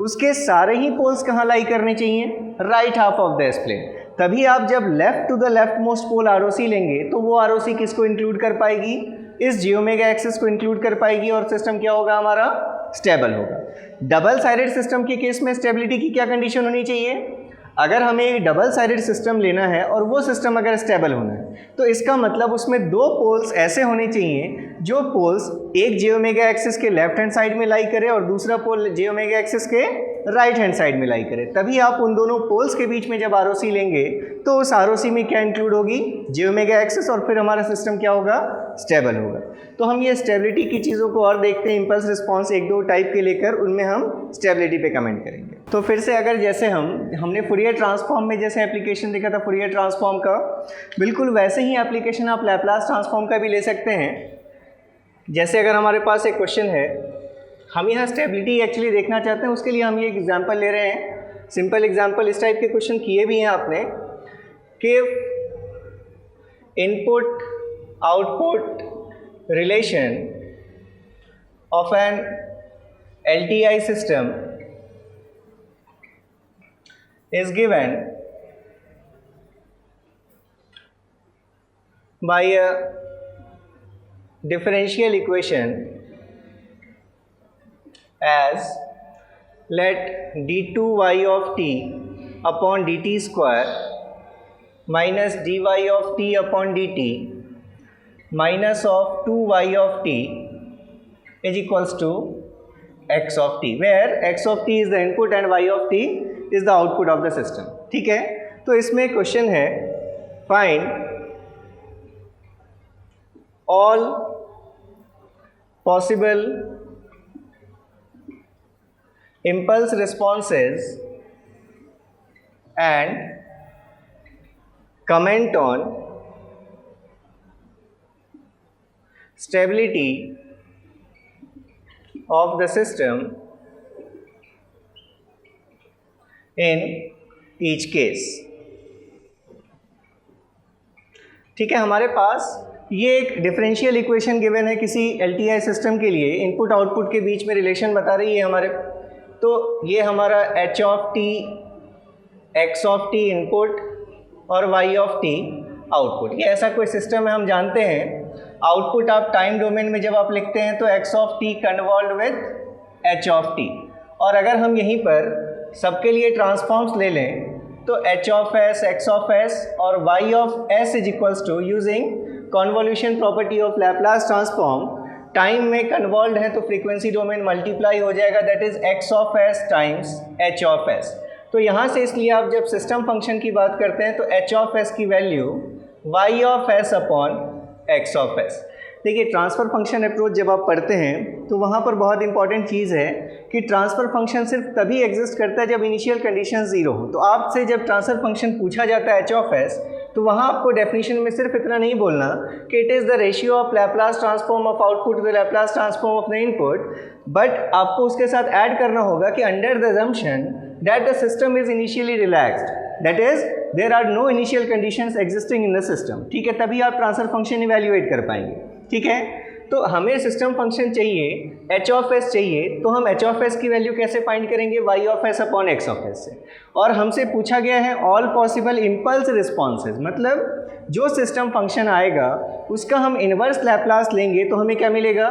उसके सारे ही पोल्स कहाँ लाई करने चाहिए, right half of the s plane. तभी आप जब left to the left most pole ROC लेंगे तो वो ROC किसको इंक्लूड कर पाएगी, इस j ओमेगा एक्सिस को इंक्लूड कर पाएगी और सिस्टम क्या होगा हमारा, स्टेबल होगा। डबल साइडेड सिस्टम के केस में स्टेबिलिटी की क्या कंडीशन होनी चाहिए, अगर हमें एक डबल साइडेड सिस्टम लेना है और वो सिस्टम अगर स्टेबल होना है तो इसका मतलब उसमें 2 पोल्स ऐसे होने चाहिए जो पोल्स एक j ओमेगा एक्सिस के लेफ्ट हैंड साइड में लाई करे और दूसरा पोल j ओमेगा एक्सिस के राइट हैंड साइड में लाई करे, तभी आप उन दोनों पोल्स के बीच में जब ROC लेंगे तो उस ROC में क्या इंक्लूड होगी, j ओमेगा एक्सिस, और फिर हमारा सिस्टम क्या होगा, स्टेबल होगा। तो हम ये स्टेबिलिटी की चीज़ों को और देखते हैं, इम्पल्स रिस्पॉन्स एक दो टाइप के लेकर उनमें हम स्टेबिलिटी पे कमेंट करेंगे। तो फिर से अगर जैसे हमने फूरियर ट्रांसफॉर्म में जैसे एप्लीकेशन देखा था फूरियर ट्रांसफॉर्म का, बिल्कुल वैसे ही एप्लीकेशन आप लैप्लास ट्रांसफॉर्म का भी ले सकते हैं। जैसे अगर हमारे पास एक क्वेश्चन है, हम यहाँ स्टेबिलिटी एक्चुअली देखना चाहते हैं, उसके लिए हम ये एग्जांपल ले रहे हैं, सिंपल एग्जांपल। इस टाइप के क्वेश्चन किए भी हैं आपने कि input output relation of an LTI system is given by a differential equation as let d2y of t upon dt square minus dy of t upon dt minus of 2y of t is equals to x of t, where x of t is the input and y of t is the output of the system। ठीक है, तो इसमें question है find all possible impulse responses and comment on stability of the system in each case। ठीक है, हमारे पास ये एक डिफरेंशियल इक्वेशन गिवन है किसी LTI सिस्टम के लिए, इनपुट आउटपुट के बीच में रिलेशन बता रही है हमारे, तो ये हमारा h of t x of t input और y of t आउटपुट, ये ऐसा कोई सिस्टम है। हम जानते हैं आउटपुट आप टाइम डोमेन में जब आप लिखते हैं तो x of t convolve with h of t, और अगर हम यहीं पर सबके लिए ट्रांसफॉर्म्स ले लें तो h of s, x of s और y of s is equals to using convolution property of Laplace transform, time में कन्वॉल्व है तो फ्रीक्वेंसी डोमेन मल्टीप्लाई हो जाएगा, that is x of s times h of s। तो यहाँ से इसलिए आप जब सिस्टम फंक्शन की बात करते हैं तो h of s की value y of s upon x of s। देखिए, ट्रांसफ़र फंक्शन अप्रोच जब आप पढ़ते हैं तो वहाँ पर बहुत इंपॉर्टेंट चीज़ है कि ट्रांसफ़र फंक्शन सिर्फ तभी एग्जिस्ट करता है जब इनिशियल कंडीशन ज़ीरो हो। तो आपसे जब ट्रांसफ़र फंक्शन पूछा जाता है h of s, तो वहाँ आपको डेफिनेशन में सिर्फ इतना नहीं बोलना कि it is the ratio of Laplace transform of output to the Laplace transform of the input, but आपको उसके साथ ऐड करना होगा कि under the assumption that the system is initially relaxed, that is there are no initial conditions existing in the system. ठीक है, तभी आप ट्रांसफ़र फंक्शन इवैल्यूएट कर पाएंगे। ठीक है, तो हमें सिस्टम फंक्शन चाहिए, h of s चाहिए, तो हम h of s की वैल्यू कैसे फाइंड करेंगे, y of s upon x of s से। और हमसे पूछा गया है ऑल पॉसिबल इम्पल्स रिस्पॉन्सेज, मतलब जो सिस्टम फंक्शन आएगा उसका हम इन्वर्स लैप्लास लेंगे तो हमें क्या मिलेगा,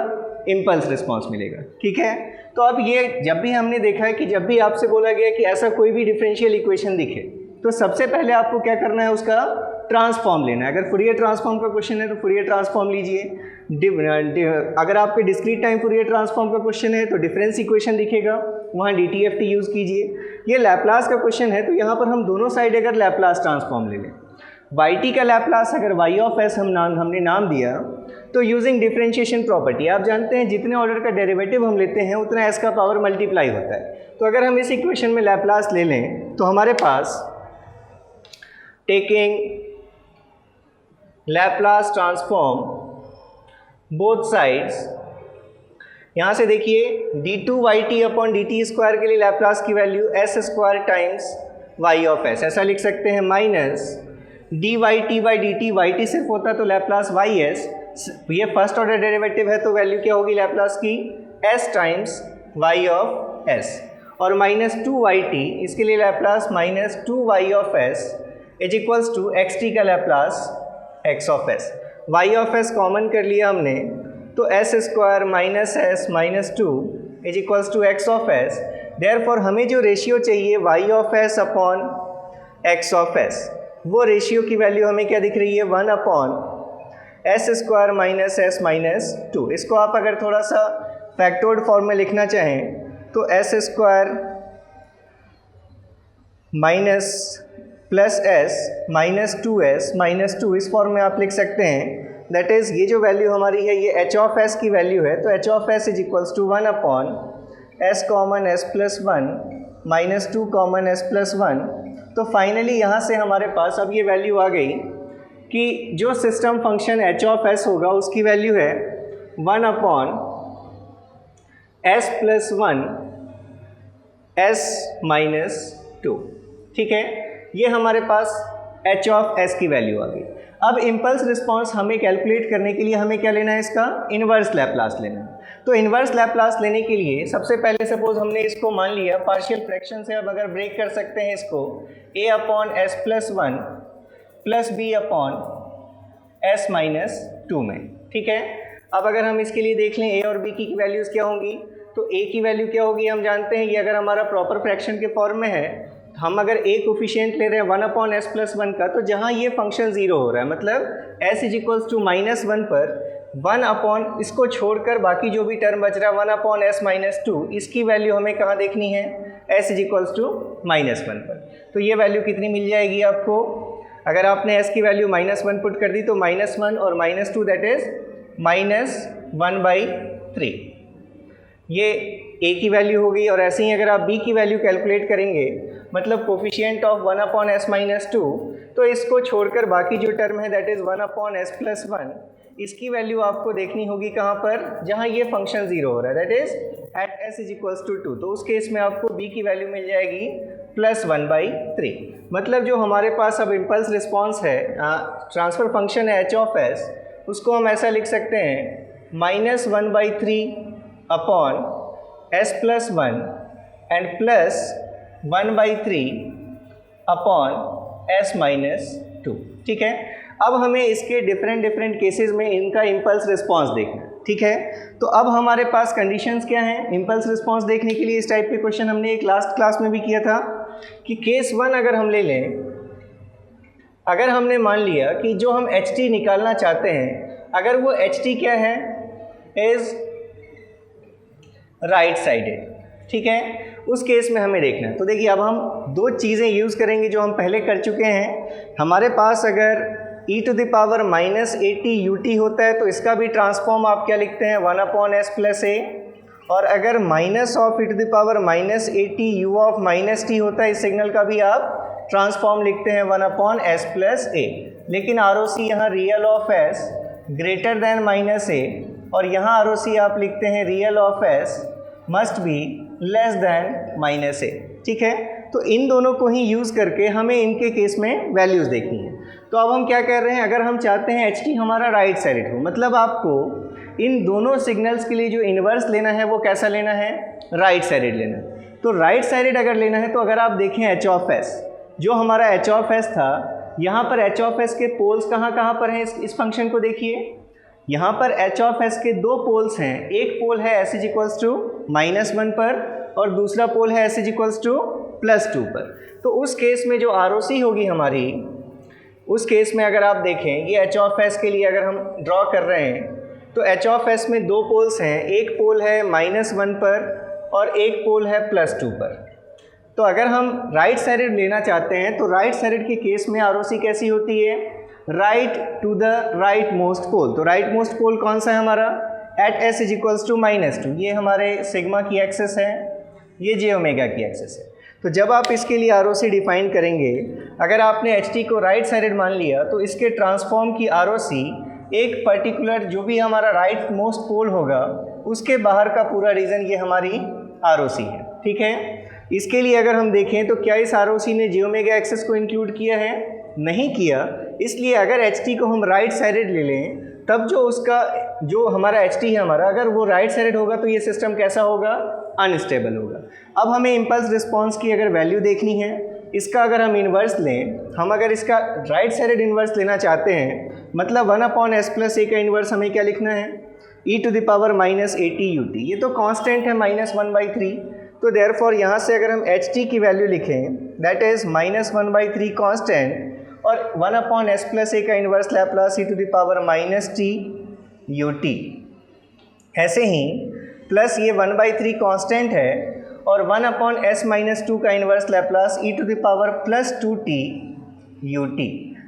इम्पल्स रिस्पॉन्स मिलेगा। ठीक है, तो अब ये जब भी हमने देखा है कि जब भी आपसे बोला गया कि ऐसा कोई भी डिफरेंशियल इक्वेशन दिखे तो सबसे पहले आपको क्या करना है, उसका ट्रांसफॉर्म लेना है। अगर फूरियर ट्रांसफॉर्म का क्वेश्चन है तो फूरियर ट्रांसफॉर्म लीजिए, अगर आपके डिस्क्रीट टाइम फूरियर ट्रांसफॉर्म का क्वेश्चन है तो डिफरेंस इक्वेशन दिखेगा, वहाँ DTFT यूज़ कीजिए। ये लैप्लास का क्वेश्चन है तो यहाँ पर हम दोनों साइड अगर लैप्लास ट्रांसफॉर्म ले लें, YT का लैप्लास अगर y of s हमने नाम दिया तो यूजिंग डिफरेंशिएशन प्रॉपर्टी, आप जानते हैं जितने ऑर्डर का डेरिवेटिव हम लेते हैं उतना s का पावर मल्टीप्लाई होता है। तो अगर हम इस इक्वेशन में लैप्लास ले लें तो हमारे पास taking Laplace transform both sides, यहाँ से देखिए d2yt अपॉन dt स्क्वायर के लिए लैप्लास की value s square times y of s, ऐसा लिख सकते हैं, minus dyt by dt, yt सिर्फ होता तो लैप्लास ys, ये फर्स्ट ऑर्डर डेरिवेटिव है तो वैल्यू क्या होगी लैप्लास की, s times y of s, और माइनस 2yt इसके लिए Laplace minus 2y of s is equals to xt का Laplace x of s। y of s common कर लिया हमने तो s square minus s minus 2 is equals to x of s। Therefore हमें जो ratio चाहिए y of s upon x of s, वो ratio की वैल्यू हमें क्या दिख रही है, 1 upon s square minus s minus 2। इसको आप अगर थोड़ा सा फैक्टोर्ड फॉर्म में लिखना चाहें तो s square minus plus S minus 2s minus 2 इस फॉर्म में आप लिख सकते हैं। दैट इज़ ये जो वैल्यू हमारी है ये एच ऑफ एस की वैल्यू है, तो h of s is equals to 1 upon s common s plus 1 minus 2 common s plus 1। तो फाइनली यहाँ से हमारे पास अब ये वैल्यू आ गई कि जो system function H of S होगा उसकी वैल्यू है 1 upon s plus 1 S minus 2। ठीक है, ये हमारे पास एच ऑफ एस की वैल्यू आ गई। अब इम्पल्स रिस्पॉन्स हमें कैलकुलेट करने के लिए हमें क्या लेना है, इसका इन्वर्स लैप्लास लेना है। तो इन्वर्स लैप्लास लेने के लिए सबसे पहले सपोज हमने इसको मान लिया पार्शियल फ्रैक्शन से, अब अगर ब्रेक कर सकते हैं इसको a upon s plus 1 plus b upon s minus 2 में। ठीक है, अब अगर हम इसके लिए देख लें a और b की वैल्यूज़ क्या होंगी, तो a की वैल्यू क्या होगी, हम जानते हैं ये अगर हमारा प्रॉपर फ्रैक्शन के फॉर्म में है, हम अगर a कोफिशिएंट ले रहे हैं 1 अपॉन एस प्लस 1 का, तो जहाँ ये फंक्शन 0 हो रहा है मतलब s is equals to minus 1 पर 1 अपॉन इसको छोड़कर बाकी जो भी टर्म बच रहा है 1 अपॉन एस माइनस 2, इसकी वैल्यू हमें कहाँ देखनी है, s is equals to minus 1 पर। तो ये वैल्यू कितनी मिल जाएगी आपको, अगर आपने s की वैल्यू माइनस 1 पुट कर दी तो माइनस 1 और माइनस 2 दैट इज माइनस 1/3, ये a की वैल्यू होगी। और ऐसे ही अगर आप b की वैल्यू कैलकुलेट करेंगे मतलब coefficient of 1 upon s minus 2, तो इसको छोड़कर बाकी जो टर्म है that is 1 upon s plus 1, इसकी वैल्यू आपको देखनी होगी कहाँ पर, जहाँ ये फंक्शन 0 हो रहा है that is at s is equals to 2। तो उस केस में आपको b की वैल्यू मिल जाएगी प्लस 1/3। मतलब जो हमारे पास अब इम्पल्स रिस्पॉन्स है, ट्रांसफ़र फंक्शन है एच ऑफ एस, उसको हम ऐसा लिख सकते हैं minus 1/3 upon s plus 1 and plus 1/3 upon s minus 2। ठीक है, अब हमें इसके डिफरेंट केसेस में इनका इम्पल्स रिस्पॉन्स देखना है। ठीक है, तो अब हमारे पास कंडीशंस क्या हैं इम्पल्स रिस्पॉन्स देखने के लिए। इस टाइप के क्वेश्चन हमने एक लास्ट क्लास में भी किया था कि केस 1 अगर हम ले लें, अगर हमने मान लिया कि जो हम एच टी निकालना चाहते हैं, अगर वो एच टी क्या है, इज़ राइट साइडेड। ठीक है, उस केस में हमें देखना है। तो देखिए अब हम दो चीज़ें यूज़ करेंगे जो हम पहले कर चुके हैं। हमारे पास अगर e to the power minus AT UT होता है तो इसका भी ट्रांसफॉर्म आप क्या लिखते हैं 1 अपॉन एस प्लस ए, और अगर minus of e to the power minus AT U of minus t होता है इस सिग्नल का भी आप ट्रांसफॉर्म लिखते हैं 1 अपॉन एस प्लस ए। लेकिन ROC यहाँ real of s greater than minus a, और यहाँ ROC आप लिखते हैं real of s must be less than minus a. ठीक है, तो इन दोनों को ही यूज़ करके हमें इनके केस में वैल्यूज़ देखनी है। तो अब हम क्या कर रहे हैं, अगर हम चाहते हैं एच टी हमारा राइट साइडेड हो, मतलब आपको इन दोनों सिग्नल्स के लिए जो इन्वर्स लेना है वो कैसा लेना है, राइट साइडेड लेना है। तो राइट साइडेड अगर लेना है तो अगर आप देखें एच ऑफ एस, जो हमारा एच ऑफ एस था, यहाँ पर एच ऑफ एस के पोल्स कहाँ पर हैं, इस फंक्शन को देखिए। यहाँ पर एच ऑफ एस के दो पोल्स हैं, एक पोल है एस इज इक्वल्स टू -1 पर और दूसरा पोल है एस इज इक्वल्स टू +2 पर। तो उस केस में जो ROC होगी हमारी, उस केस में अगर आप देखें ये एच ऑफ एस के लिए अगर हम ड्रॉ कर रहे हैं तो एच ऑफ एस में दो पोल्स हैं, एक पोल है -1 पर और एक पोल है +2 पर। तो अगर हम राइट साइडेड लेना चाहते हैं तो राइट साइडेड के केस में ROC कैसी होती है, right to the right most pole. तो राइट मोस्ट पोल कौन सा है हमारा, at s is equals to -2, ये हमारे सिग्मा की एक्सेस है, ये j ओमेगा की एक्सेस है। तो जब आप इसके लिए ROC डिफाइन करेंगे, अगर आपने ht को राइट साइडेड मान लिया तो इसके ट्रांसफॉर्म की ROC एक पर्टिकुलर जो भी हमारा राइट मोस्ट पोल होगा उसके बाहर का पूरा रीजन ये हमारी ROC है। ठीक है, इसके लिए अगर हम देखें तो क्या इस ROC ने j ओमेगा एक्सेस को इंक्लूड किया है, नहीं किया। इसलिए अगर ht को हम राइट साइडेड ले लें तब जो उसका जो हमारा ht है हमारा, अगर वो राइट साइडेड होगा तो ये सिस्टम कैसा होगा, अनस्टेबल होगा। अब हमें इम्पल्स रिस्पॉन्स की अगर वैल्यू देखनी है, इसका अगर हम इन्वर्स लें, हम अगर इसका राइट साइडेड इन्वर्स लेना चाहते हैं मतलब 1 अपॉन एस प्लस ए का इन्वर्स हमें क्या लिखना है, e to the power -AT UT। ये तो कांस्टेंट है -1/3, तो देयरफॉर यहाँ से अगर हम ht की वैल्यू लिखें दैट इज़ -1/3 कांस्टेंट और 1 अपॉन एस प्लस ए का inverse Laplace e to the power -t UT। ऐसे ही प्लस ये 1/3 कांस्टेंट है और 1/s-2 का इन्वर्स लैप्लास e⁻+2t ut।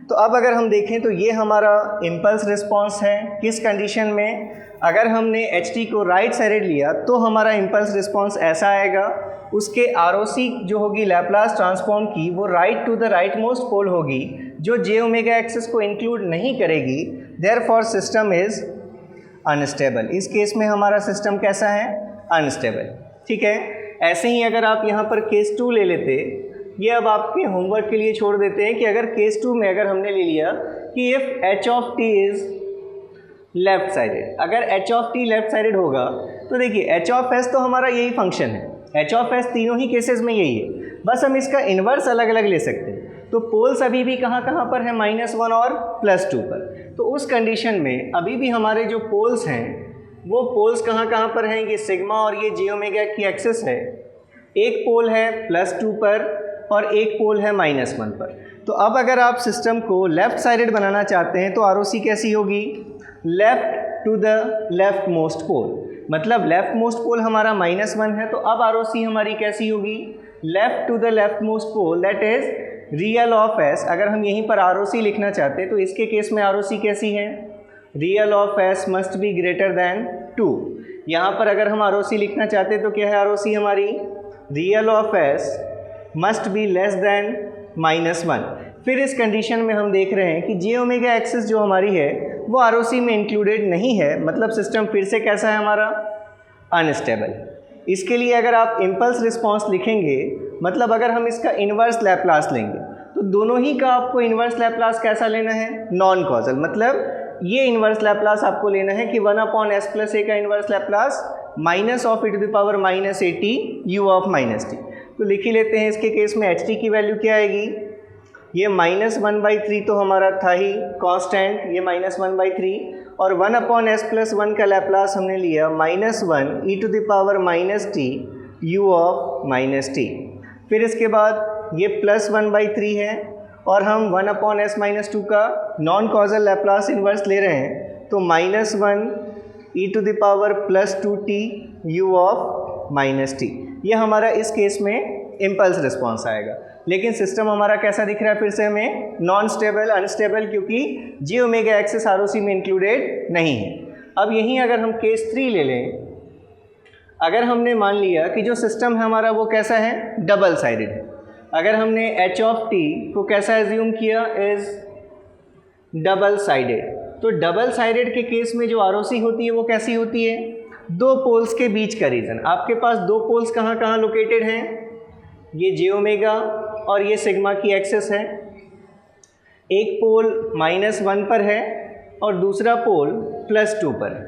तो अब अगर हम देखें तो ये हमारा इम्पल्स रिस्पॉन्स है। किस कंडीशन में? अगर हमने ht को राइट साइडेड लिया तो हमारा इम्पल्स रिस्पॉन्स ऐसा आएगा। उसके ROC जो होगी लैप्लास ट्रांसफॉर्म की, वो right to the right most pole होगी जो j एक्सिस को इंक्लूड नहीं करेगी। Therefore system is unstable. इस केस में हमारा सिस्टम कैसा है? अनस्टेबल। ठीक है। ऐसे ही अगर आप यहाँ पर केस 2 ले लेते, ये अब आपके होमवर्क के लिए छोड़ देते हैं कि अगर केस 2 में अगर हमने ले लिया कि if h of t is left sided, अगर h of t left sided होगा तो देखिए h ऑफ s तो हमारा यही फंक्शन है, h ऑफ s तीनों ही केसेस में यही है, बस हम इसका इन्वर्स अलग अलग ले सकते हैं। तो पोल्स अभी भी कहाँ कहाँ पर है? -1 और +2 पर। तो उस कंडीशन में अभी भी हमारे जो पोल्स हैं वो पोल्स कहाँ कहाँ पर हैं? ये सिग्मा और ये j की एक्सिस है। एक पोल है +2 पर और एक पोल है -1 पर। तो अब अगर आप सिस्टम को लेफ़्ट साइडेड बनाना चाहते हैं तो ROC कैसी होगी? Left to the left most pole, मतलब लेफ़्ट मोस्ट पोल हमारा -1 है, तो अब ROC हमारी कैसी होगी? Left to the left most pole that is real of s। अगर हम यहीं पर ROC लिखना चाहते हैं तो इसके केस में ROC कैसी है? Real of s must be greater then 2। यहाँ पर अगर हम ROC लिखना चाहते हैं तो क्या है ROC हमारी? Real of s must be less then -1। फिर इस कंडीशन में हम देख रहे हैं कि j एक्सिस जो हमारी है वो ROC में इंक्लूडेड नहीं है, मतलब सिस्टम फिर से कैसा है हमारा? अनस्टेबल। इसके लिए अगर आप इम्पल्स रिस्पॉन्स लिखेंगे, मतलब अगर हम इसका इन्वर्स लैप्लास लेंगे तो दोनों ही का आपको इन्वर्स लैप्लास कैसा लेना है? Non causal. मतलब ये इन्वर्स लैप्लास आपको लेना है कि 1/s+a का inverse Laplace -e⁻−at u of -t। तो लिख ही लेते हैं। इसके केस में ht की वैल्यू क्या आएगी? ये -1/3 तो हमारा था ही कांस्टेंट, ये -1/3, और 1/s+1 का लैप्लास हमने लिया -1e⁻−t u ऑफ -t। फिर इसके बाद ये +1/3 है और हम 1/s-2 का नॉन कॉजल लैप्लास इन्वर्स ले रहे हैं, तो -1e⁻+2t u ऑफ -t। ये हमारा इस केस में इम्पल्स रिस्पॉन्स आएगा। लेकिन सिस्टम हमारा कैसा दिख रहा है? फिर से हमें नॉन स्टेबल, अनस्टेबल, क्योंकि j एक्सिस ROC में इंक्लूडेड नहीं है। अब यहीं अगर हम केस 3 ले लें, अगर हमने मान लिया कि जो सिस्टम है हमारा वो कैसा है? डबल साइडेड है। अगर हमने h ऑफ t को कैसा एज्यूम किया? Is double sided. तो डबल साइडेड के केस में जो ROC होती है वो कैसी होती है? दो पोल्स के बीच का रीजन। आपके पास दो पोल्स कहाँ कहाँ लोकेटेड हैं? ये j और ये सिग्मा की एक्सिस है। एक पोल -1 पर है और दूसरा पोल +2 पर है।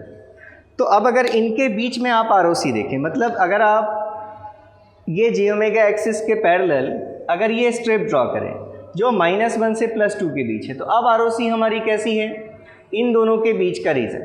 तो अब अगर इनके बीच में आप ROC देखें, मतलब अगर आप ये j एक्सिस के पैरेलल अगर ये स्ट्रिप ड्रॉ करें जो -1 से +2 के बीच है, तो अब ROC हमारी कैसी है? इन दोनों के बीच का रीजन।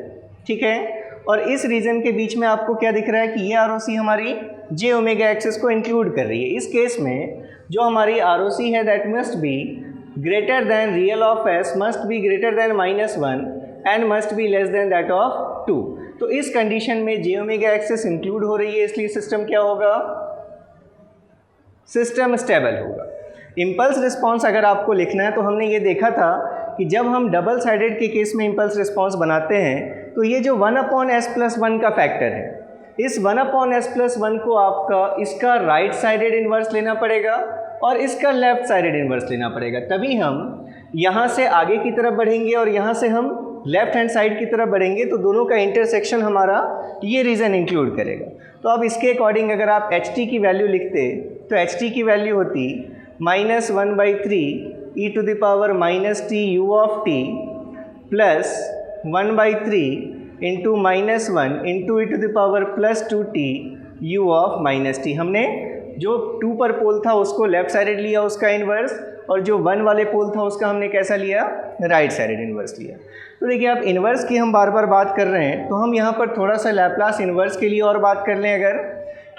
ठीक है। और इस रीजन के बीच में आपको क्या दिख रहा है कि ये ROC हमारी j एक्सिस को इंक्लूड कर रही है। इस केस में जो हमारी ROC है that must be greater then real of s must be greater then -1 and must be less then that of 2। तो इस कंडीशन में j एक्सिस इंक्लूड हो रही है, इसलिए सिस्टम क्या होगा? सिस्टम स्टेबल होगा। इम्पल्स रिस्पॉन्स अगर आपको लिखना है तो हमने ये देखा था कि जब हम डबल साइडेड के केस में इम्पल्स रिस्पॉन्स बनाते हैं तो ये जो 1/s+1 का फैक्टर है, इस 1/s+1 को आपका इसका राइट साइडेड इन्वर्स लेना पड़ेगा और इसका लेफ़्ट साइडेड इन्वर्स लेना पड़ेगा, तभी हम यहाँ से आगे की तरफ बढ़ेंगे और यहाँ से हम लेफ़्ट हैंड साइड की तरफ बढ़ेंगे, तो दोनों का इंटरसेक्शन हमारा ये रीज़न इंक्लूड करेगा। तो अब इसके अकॉर्डिंग अगर आप ht की वैल्यू लिखते तो ht की वैल्यू होती -1/3e⁻−t u of t plus 1/3 into -1 into e⁻+2t u of -t। हमने जो 2 पर पोल था उसको लेफ़्ट साइडेड लिया उसका इन्वर्स, और जो 1 वाले पोल था उसका हमने कैसा लिया? राइट साइडेड इन्वर्स लिया। तो देखिए आप इन्वर्स की हम बार बार बात कर रहे हैं, तो हम यहाँ पर थोड़ा सा लैप्लास इन्वर्स के लिए और बात कर लें।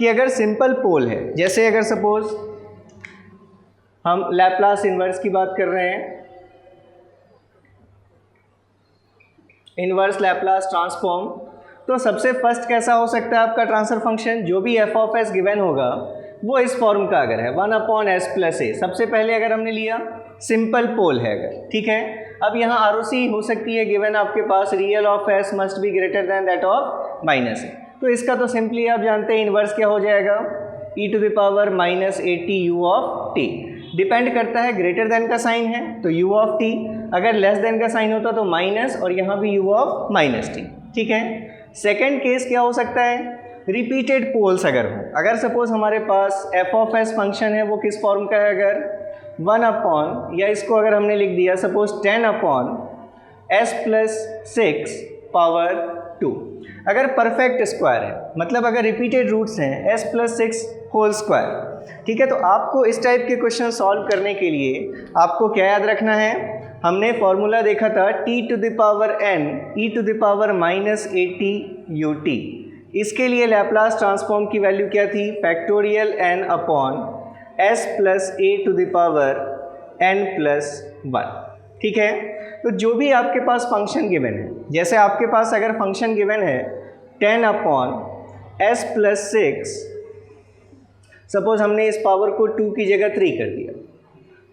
अगर सिंपल पोल है, जैसे अगर सपोज हम लैप्लास इन्वर्स की बात कर रहे हैं, इन्वर्स लैप्लास ट्रांसफॉर्म, तो सबसे फर्स्ट कैसा हो सकता है आपका ट्रांसफर फंक्शन? जो भी f ऑफ s गिवन होगा वो इस फॉर्म का अगर है 1/s + a, सबसे पहले अगर हमने लिया सिंपल पोल है अगर, ठीक है। अब यहाँ ROC हो सकती है गिवन आपके पास real of s must be greater than that of -a, तो इसका तो सिंपली आप जानते हैं इन्वर्स क्या हो जाएगा, e⁻−80 u of t। Depend करता है ग्रेटर देन का साइन है तो u ऑफ t, अगर लेस देन का साइन होता तो माइनस और यहाँ भी u ऑफ -t, ठीक है। सेकेंड केस क्या हो सकता है, रिपीटेड पोल्स अगर हो, अगर सपोज हमारे पास f ऑफ s फंक्शन है वो किस फॉर्म का है, अगर 1 या इसको अगर हमने लिख दिया सपोज 10/s + 6 पावर 2, अगर परफेक्ट स्क्वायर है, मतलब अगर रिपीटेड रूट्स हैं s + 6 होल स्क्वायर, ठीक है। तो आपको इस टाइप के क्वेश्चन सॉल्व करने के लिए आपको क्या याद रखना है, हमने फॉर्मूला देखा था t⁻n e⁻−80 ut, इसके लिए लैप्लास ट्रांसफॉर्म की वैल्यू क्या थी, फैक्टोरियल n/s + a⁻n+1, ठीक है। तो जो भी आपके पास फंक्शन गिवन है, जैसे आपके पास अगर फंक्शन गिवन है 10/s + 6, सपोज हमने इस पावर को 2 की जगह 3 कर दिया,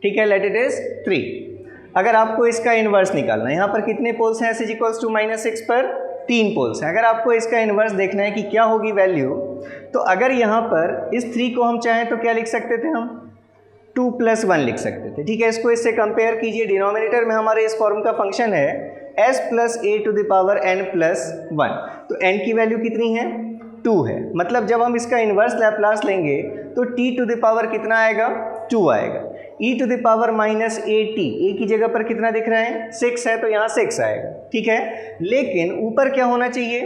ठीक है, लेट इट इज 3। अगर आपको इसका इन्वर्स निकालना है, यहाँ पर कितने पोल्स हैं, s = -6 पर 3 पोल्स हैं, अगर आपको इसका इन्वर्स देखना है कि क्या होगी वैल्यू, तो अगर यहाँ पर इस 3 को हम चाहें तो क्या लिख सकते थे, हम 2 + 1 लिख सकते थे, ठीक है। इसको इससे कंपेयर कीजिए, डिनोमिनेटर में हमारे इस फॉर्म का फंक्शन है s + a⁻n+1, तो n की वैल्यू कितनी है, 2 है, मतलब जब हम इसका इन्वर्स लैप्लास लेंगे तो t⁻ कितना आएगा, 2 आएगा। e⁻−80, a की जगह पर कितना दिख रहा है, 6 है, तो यहाँ 6 आएगा, ठीक है। लेकिन ऊपर क्या होना चाहिए,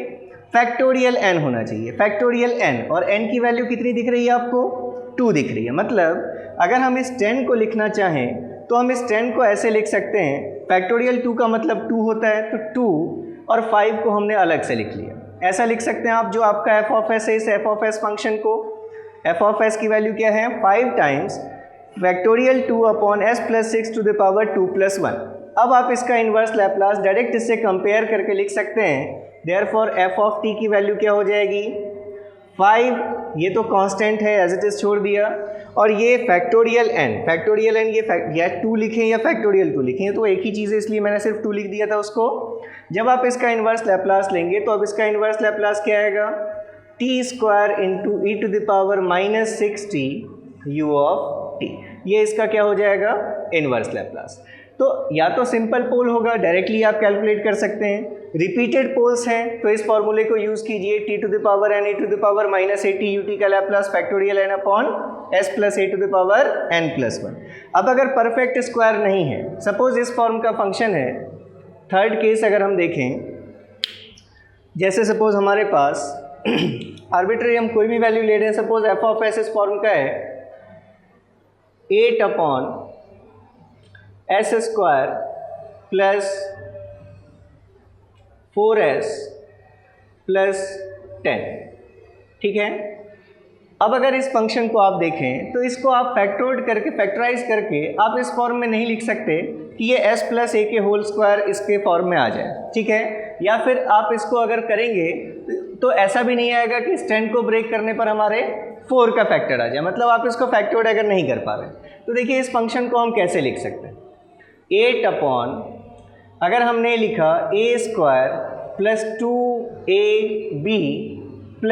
फैक्टोरियल n होना चाहिए, फैक्टोरियल n, और n की वैल्यू कितनी दिख रही है आपको, 2 दिख रही है। मतलब अगर हम इस 10 को लिखना चाहें तो हम इस 10 को ऐसे लिख सकते हैं, फैक्टोरियल 2 का मतलब 2 होता है, तो 2 और 5 को हमने अलग से लिख लिया, ऐसा लिख सकते हैं आप। जो आपका f ऑफ s है, इस f ऑफ s फंक्शन को, f ऑफ s की वैल्यू क्या है, 5 times factorial 2/s + 6 to the power 2 + 1। अब आप इसका इन्वर्स लैप्लास डायरेक्ट इससे कंपेयर करके लिख सकते हैं, देयरफॉर f ऑफ t की वैल्यू क्या हो जाएगी, 5, ये तो कांस्टेंट है एज इट इज छोड़ दिया, और ये फैक्टोरियल n, ये 2 लिखें या फैक्टोरियल 2 लिखें तो एक ही चीज़ है, इसलिए मैंने सिर्फ 2 लिख दिया था उसको। जब आप इसका इन्वर्स लैप्लास लेंगे तो अब इसका इन्वर्स लैप्लास क्या आएगा, t² × e⁻−60 u of t, ये इसका क्या हो जाएगा, इन्वर्स लैप्लास। तो या तो सिंपल पोल होगा, डायरेक्टली आप कैलकुलेट कर सकते हैं, रिपीटेड पोल्स हैं तो इस फॉर्मूले को यूज़ कीजिए, t⁻n e⁻−80 ut का लैप्लास फैक्टोरियल n/s + a⁻n+1। अब अगर परफेक्ट स्क्वायर नहीं है, सपोज इस फॉर्म का फंक्शन है, थर्ड केस अगर हम देखें, जैसे सपोज हमारे पास आर्बिट्रेरी हम कोई भी वैल्यू ले रहे हैं, सपोज f ऑफ s इस फॉर्म का है 8/s² + 4s + 10, ठीक है। अब अगर इस फंक्शन को आप देखें तो इसको आप फैक्टराइज करके आप इस फॉर्म में नहीं लिख सकते कि ये s + a के होल स्क्वायर इसके फॉर्म में आ जाए, ठीक है। या फिर आप इसको अगर करेंगे तो ऐसा भी नहीं आएगा कि इस 10 को ब्रेक करने पर हमारे 4 का फैक्टर आ जाए, मतलब आप इसको फैक्टर्ड अगर नहीं कर पा रहे। तो देखिए इस फंक्शन को हम कैसे लिख सकते हैं, 8 अगर हमने लिखा a² + 2ab +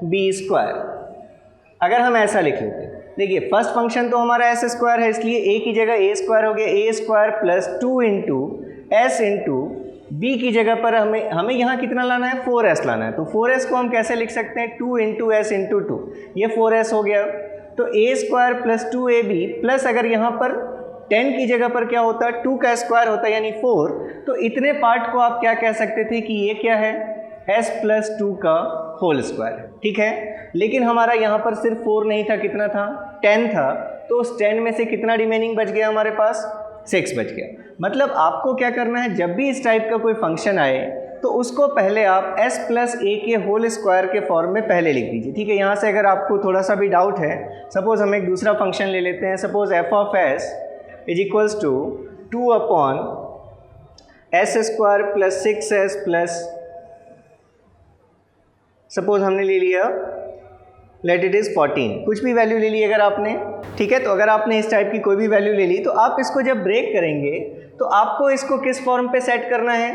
b², अगर हम ऐसा लिख लेते, देखिए फर्स्ट फंक्शन तो हमारा s² है, इसलिए a की जगह a² हो गया, a² + 2 × s × b की जगह पर हमें यहाँ कितना लाना है, 4s लाना है, तो 4s को हम कैसे लिख सकते हैं, 2 × s × 2, ये 4s हो गया। तो a² + 2ab प्लस अगर यहाँ पर 10 की जगह पर क्या होता है, 2 का स्क्वायर होता है यानी 4, तो इतने पार्ट को आप क्या कह सकते थे कि ये क्या है, s + 2 का होल स्क्वायर, ठीक है। लेकिन हमारा यहाँ पर सिर्फ 4 नहीं था, कितना था, 10 था, तो उस 10 में से कितना रिमेनिंग बच गया हमारे पास, 6 बच गया। मतलब आपको क्या करना है, जब भी इस टाइप का कोई फंक्शन आए तो उसको पहले आप s + a के होल स्क्वायर के फॉर्म में पहले लिख दीजिए, ठीक है। यहाँ से अगर आपको थोड़ा सा भी डाउट है, सपोज हम एक दूसरा फंक्शन ले लेते हैं, suppose f of s = 2/s² + 6s + suppose हमने ले लिया लेट इट इज़ 14, कुछ भी वैल्यू ले ली अगर आपने, ठीक है। तो अगर आपने इस टाइप की कोई भी वैल्यू ले ली तो आप इसको जब ब्रेक करेंगे तो आपको इसको किस फॉर्म पे सेट करना है,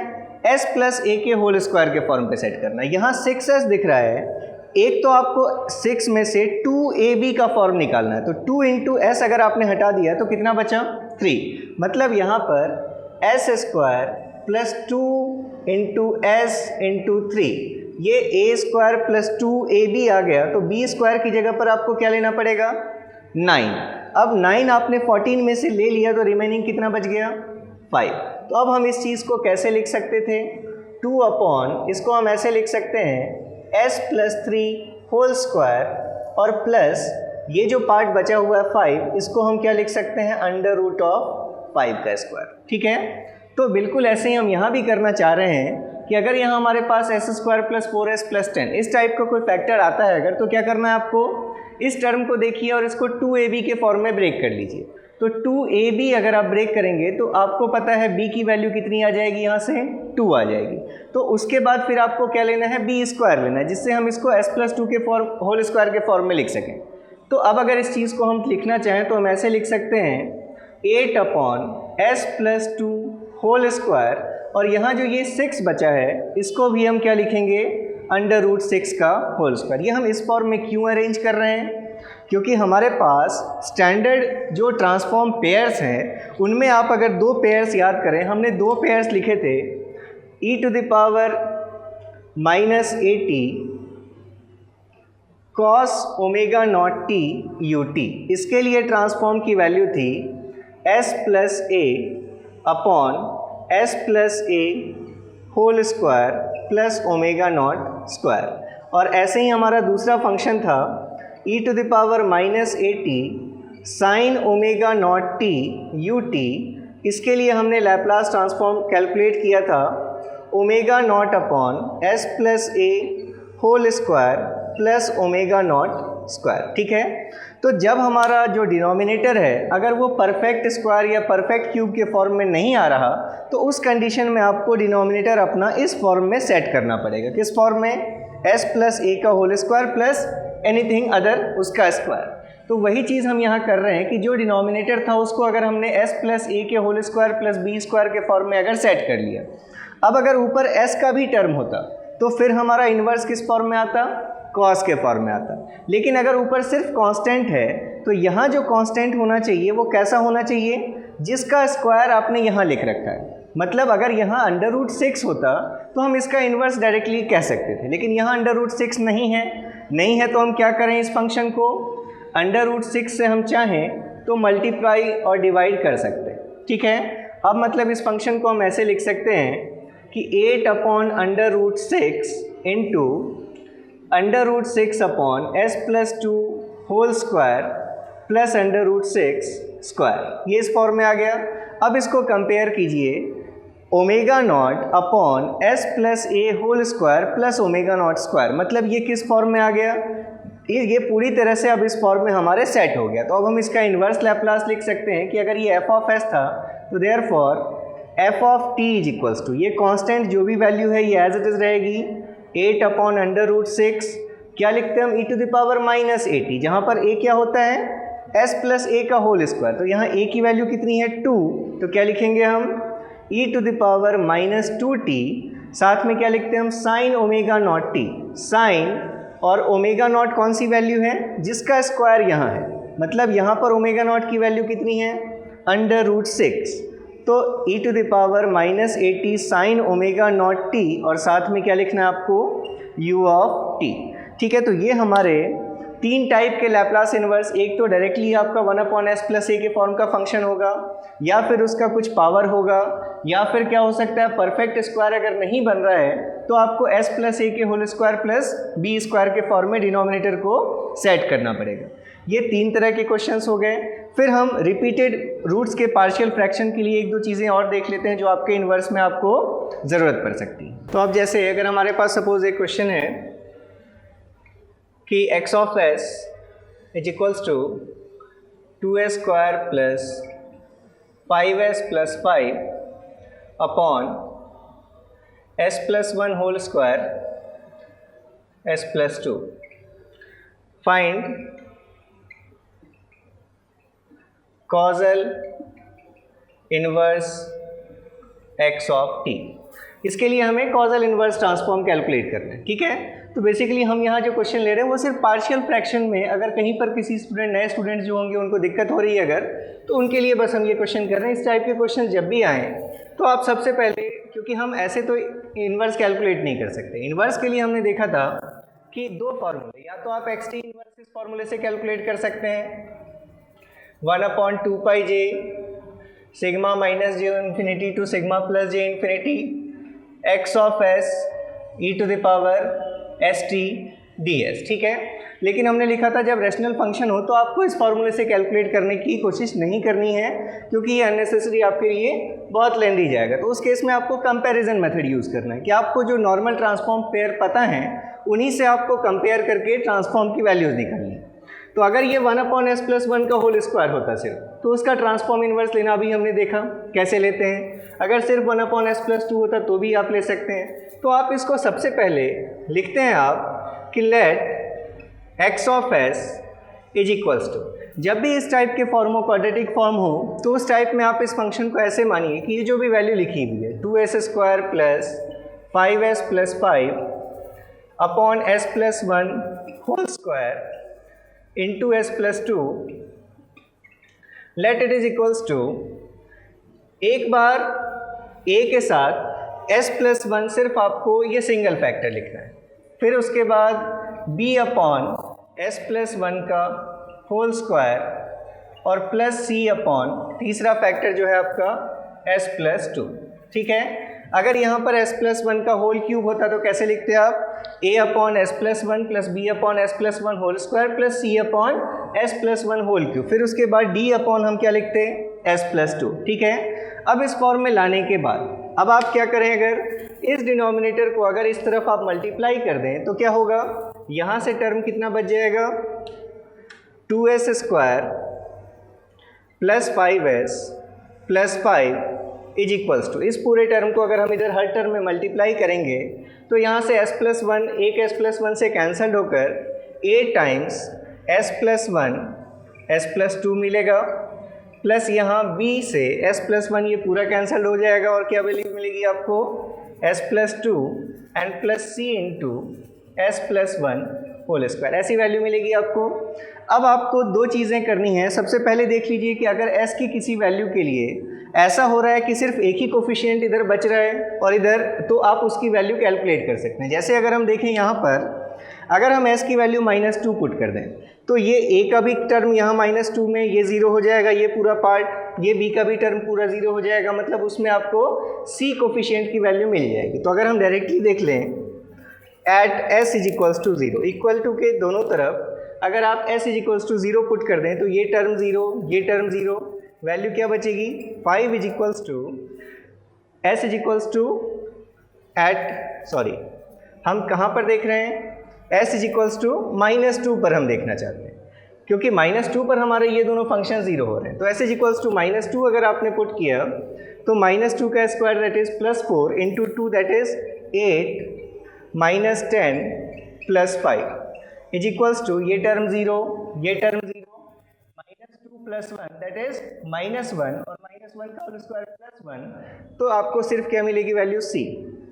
s प्लस ए के होल स्क्वायर के फॉर्म पे सेट करना है। यहाँ 6s दिख रहा है, एक तो आपको 6 में से 2ab का फॉर्म निकालना है, तो 2 इंटू एस अगर आपने हटा दिया तो कितना बचा 3, मतलब यहाँ पर s square plus 2 into S into 3, ये a स्क्वायर प्लस 2ab आ गया, तो b स्क्वायर की जगह पर आपको क्या लेना पड़ेगा 9। अब 9 आपने 14 में से ले लिया तो रिमेनिंग कितना बच गया 5। तो अब हम इस चीज़ को कैसे लिख सकते थे, 2 अपॉन, इसको हम ऐसे लिख सकते हैं s प्लस 3 होल स्क्वायर और प्लस ये जो पार्ट बचा हुआ है 5, इसको हम क्या लिख सकते हैं अंडर रूट ऑफ 5 का स्क्वायर, ठीक है। तो बिल्कुल ऐसे ही हम यहाँ भी करना चाह रहे हैं कि अगर यहाँ हमारे पास s square plus 4s plus 10 इस टाइप का कोई फैक्टर आता है अगर, तो क्या करना है आपको, इस टर्म को देखिए और इसको 2ab के फॉर्म में ब्रेक कर लीजिए। तो 2ab अगर आप ब्रेक करेंगे तो आपको पता है b की वैल्यू कितनी आ जाएगी, यहाँ से 2 आ जाएगी। तो उसके बाद फिर आपको क्या लेना है, b स्क्वायर लेना है, जिससे हम इसको s प्लस 2 के फॉर्म होल स्क्वायर के फॉर्म में लिख सकें। तो अब अगर इस चीज़ को हम लिखना चाहें तो हम ऐसे लिख सकते हैं 8 upon s plus 2 whole square, और यहाँ जो ये 6 बचा है इसको भी हम क्या लिखेंगे अंडर रूट 6 का होल स्क्वायर। ये हम इस फॉर्म में क्यों अरेंज कर रहे हैं, क्योंकि हमारे पास स्टैंडर्ड जो ट्रांसफॉर्म पेयर्स हैं उनमें आप अगर 2 पेयर्स याद करें, हमने 2 पेयर्स लिखे थे e to the power minus 80 cos omega not t ut, इसके लिए ट्रांसफॉर्म की वैल्यू थी s plus a upon s plus a whole square plus omega not square. और ऐसे ही हमारा दूसरा फंक्शन था e to the power minus 80 sine omega not t ut, इसके लिए हमने लैप्लास ट्रांसफॉर्म कैलकुलेट किया था omega not upon s plus a whole square plus omega not square, ठीक है। तो जब हमारा जो डिनोमिनेटर है अगर वो परफेक्ट स्क्वायर या परफेक्ट क्यूब के फॉर्म में नहीं आ रहा तो उस कंडीशन में आपको डिनोमिनेटर अपना इस फॉर्म में सेट करना पड़ेगा। किस फॉर्म में, s प्लस a का whole square plus anything other उसका स्क्वायर। तो वही चीज़ हम यहाँ कर रहे हैं कि जो डिनोमिनेटर था उसको अगर हमने s प्लस a के whole square plus b square के फॉर्म में अगर सेट कर लिया, अब अगर ऊपर s का भी टर्म होता तो फिर हमारा इन्वर्स किस फॉर्म में आता, कॉस के फॉर्म में आता। लेकिन अगर ऊपर सिर्फ कांस्टेंट है तो यहाँ जो कांस्टेंट होना चाहिए वो कैसा होना चाहिए, जिसका स्क्वायर आपने यहाँ लिख रखा है। मतलब अगर यहाँ अंडर रूट 6 होता तो हम इसका इन्वर्स डायरेक्टली कह सकते थे, लेकिन यहाँ अंडर रूट 6 नहीं है तो हम क्या करें, इस फंक्शन को अंडर रूट 6 से हम चाहें तो मल्टीप्लाई और डिवाइड कर सकते हैं, ठीक है। अब मतलब इस फंक्शन को हम ऐसे लिख सकते हैं कि 8 upon under root 6 into under root 6 upon s plus 2 whole square plus under root 6 square, ये इस फॉर्म में आ गया। अब इसको कंपेयर कीजिए omega not upon s plus a whole square plus omega not square, मतलब ये किस फॉर्म में आ गया, ये पूरी तरह से अब इस फॉर्म में हमारे सेट हो गया। तो अब हम इसका इन्वर्स लैप्लास लिख सकते हैं कि अगर ये f ऑफ s था तो therefore f of t is equals to, ये कांस्टेंट जो भी वैल्यू है ये एज इट इज़ रहेगी 8 अपॉन अंडर रूट 6, क्या लिखते हैं हम e to the power minus 80, जहाँ पर a क्या होता है s प्लस a का होल स्क्वायर। तो यहाँ a की वैल्यू कितनी है 2, तो क्या लिखेंगे हम e to the power minus 2t, साथ में क्या लिखते हैं हम sine omega not t, sine और ओमेगा नॉट कौन सी वैल्यू है, जिसका स्क्वायर यहाँ है, मतलब यहाँ पर ओमेगा नॉट की वैल्यू कितनी है अंडर रूट 6, तो e to the power minus 80 sine omega not t, और साथ में क्या लिखना है आपको u ऑफ t, ठीक है। तो ये हमारे 3 टाइप के लैप्लास इन्वर्स, एक तो डायरेक्टली आपका 1 अपॉन s प्लस a के फॉर्म का फंक्शन होगा, या फिर उसका कुछ पावर होगा, या फिर क्या हो सकता है परफेक्ट स्क्वायर अगर नहीं बन रहा है तो आपको s प्लस a के whole square plus b square के फॉर्म में डिनोमिनेटर को सेट करना पड़ेगा। ये 3 तरह के क्वेश्चंस हो गए। फिर हम रिपीटेड रूट्स के पार्शियल फ्रैक्शन के लिए 1-2 चीज़ें और देख लेते हैं जो आपके इन्वर्स में आपको ज़रूरत पड़ सकती है। तो अब जैसे अगर हमारे पास सपोज एक क्वेश्चन है कि x of s is equals to 2s square plus 5s plus 5 upon s plus 1 whole square s plus 2। Find causal inverse x of t। इसके लिए हमें कॉजल इनवर्स ट्रांसफॉर्म कैलकुलेट करना है, ठीक है। तो बेसिकली हम यहाँ जो क्वेश्चन ले रहे हैं वो सिर्फ पार्शियल फ्रैक्शन में, अगर कहीं पर किसी स्टूडेंट नए स्टूडेंट जो होंगे उनको दिक्कत हो रही है अगर, तो उनके लिए बस हम ये क्वेश्चन कर रहे हैं। इस टाइप के क्वेश्चन जब भी आएँ तो आप सबसे पहले, क्योंकि हम ऐसे तो इन्वर्स कैलकुलेट नहीं कर सकते, इन्वर्स के लिए हमने देखा था कि दो फार्मूले, या तो आप एक्स टी इन्वर्स इस फार्मूले से कैलकुलेट कर सकते हैं 1/2 pi j sigma minus j infinity to sigma plus j infinity x of s e to the power s t d s, ठीक है। लेकिन हमने लिखा था जब रैशनल फंक्शन हो तो आपको इस फार्मूले से कैलकुलेट करने की कोशिश नहीं करनी है, क्योंकि ये अननेसेसरी आपके लिए बहुत लेंदी जाएगा। तो उस केस में आपको कंपैरिजन मेथड यूज़ करना है कि आपको जो नॉर्मल ट्रांसफॉर्म पेयर पता है उन्हीं से आपको कंपेयर करके ट्रांसफॉर्म की वैल्यूज़ निकालनी है। तो अगर ये 1/s+1 का होल स्क्वायर होता सिर्फ, तो उसका ट्रांसफॉर्म इन्वर्स लेना भी हमने देखा कैसे लेते हैं। अगर सिर्फ 1/s+2 होता तो भी आप ले सकते हैं। तो आप इसको सबसे पहले लिखते हैं आप कि let x of s is equals to, जब भी इस टाइप के फॉर्म हो, क्वाड्रेटिक फॉर्म हो, तो उस टाइप में आप इस फंक्शन को ऐसे मानिए कि ये जो भी वैल्यू लिखी हुई है 2s² plus 5s plus 5 upon s+1 whole square into s+2 let it is equals to, एक बार a के साथ s+1 सिर्फ आपको ये सिंगल फैक्टर लिखना है, फिर उसके बाद b अपॉन s+1 का होल स्क्वायर और प्लस c अपॉन तीसरा फैक्टर जो है आपका s+2, ठीक है। अगर यहाँ पर s+1 का होल क्यूब होता तो कैसे लिखते हैं आप, a upon s+1 plus b upon s+1 whole square plus c upon s+1 whole cube, फिर उसके बाद d अपॉन हम क्या लिखते हैं s+2, ठीक है। अब इस फॉर्म में लाने के बाद अब आप क्या करें, अगर इस डिनोमिनेटर को अगर इस तरफ आप मल्टीप्लाई कर दें तो क्या होगा, यहाँ से टर्म कितना बच जाएगा 2s² plus 5s plus 5 is equals to, इस पूरे टर्म को अगर हम इधर हर टर्म में मल्टीप्लाई करेंगे तो यहाँ से s+1 एक s+1 से कैंसल्ड होकर a टाइम्स s+1 s+2 मिलेगा, प्लस यहाँ b से s+1 ये पूरा कैंसल हो जाएगा और क्या वैल्यू मिलेगी आपको s+2 and plus c into s+1 whole square, ऐसी वैल्यू मिलेगी आपको। अब आपको दो चीज़ें करनी हैं। सबसे पहले देख लीजिए कि अगर s की किसी वैल्यू के लिए ऐसा हो रहा है कि सिर्फ एक ही कोफिशिएंट इधर बच रहा है और इधर, तो आप उसकी वैल्यू कैलकुलेट कर सकते हैं। जैसे अगर हम देखें यहाँ पर, अगर हम s की वैल्यू -2 पुट कर दें तो ये a का भी टर्म यहाँ -2 में ये 0 हो जाएगा, ये पूरा पार्ट, ये b का भी टर्म पूरा 0 हो जाएगा, मतलब उसमें आपको c कोफिशिएंट की वैल्यू मिल जाएगी। तो अगर हम डायरेक्टली देख लें at s is equals to 0, equal to के दोनों तरफ अगर आप s is equals to 0 put कर दें तो ये टर्म 0, ये टर्म 0, वैल्यू क्या बचेगी 5 is equals to s is equals to हम कहाँ पर देख रहे हैं, s इज इक्वल्स टू -2 पर हम देखना चाहते हैं, क्योंकि -2 पर हमारे ये दोनों फंक्शन 0 हो रहे हैं। तो s इज इक्वल्स टू -2 अगर आपने पुट किया तो -2 का square that is +4 into 2 that is 8 -10 plus 5 is equals to ये टर्म 0, ये टर्म 0, -2 प्लस 1 दैट इज -1 और -1 का होल स्क्वायर प्लस 1, तो आपको सिर्फ क्या मिलेगी वैल्यू c।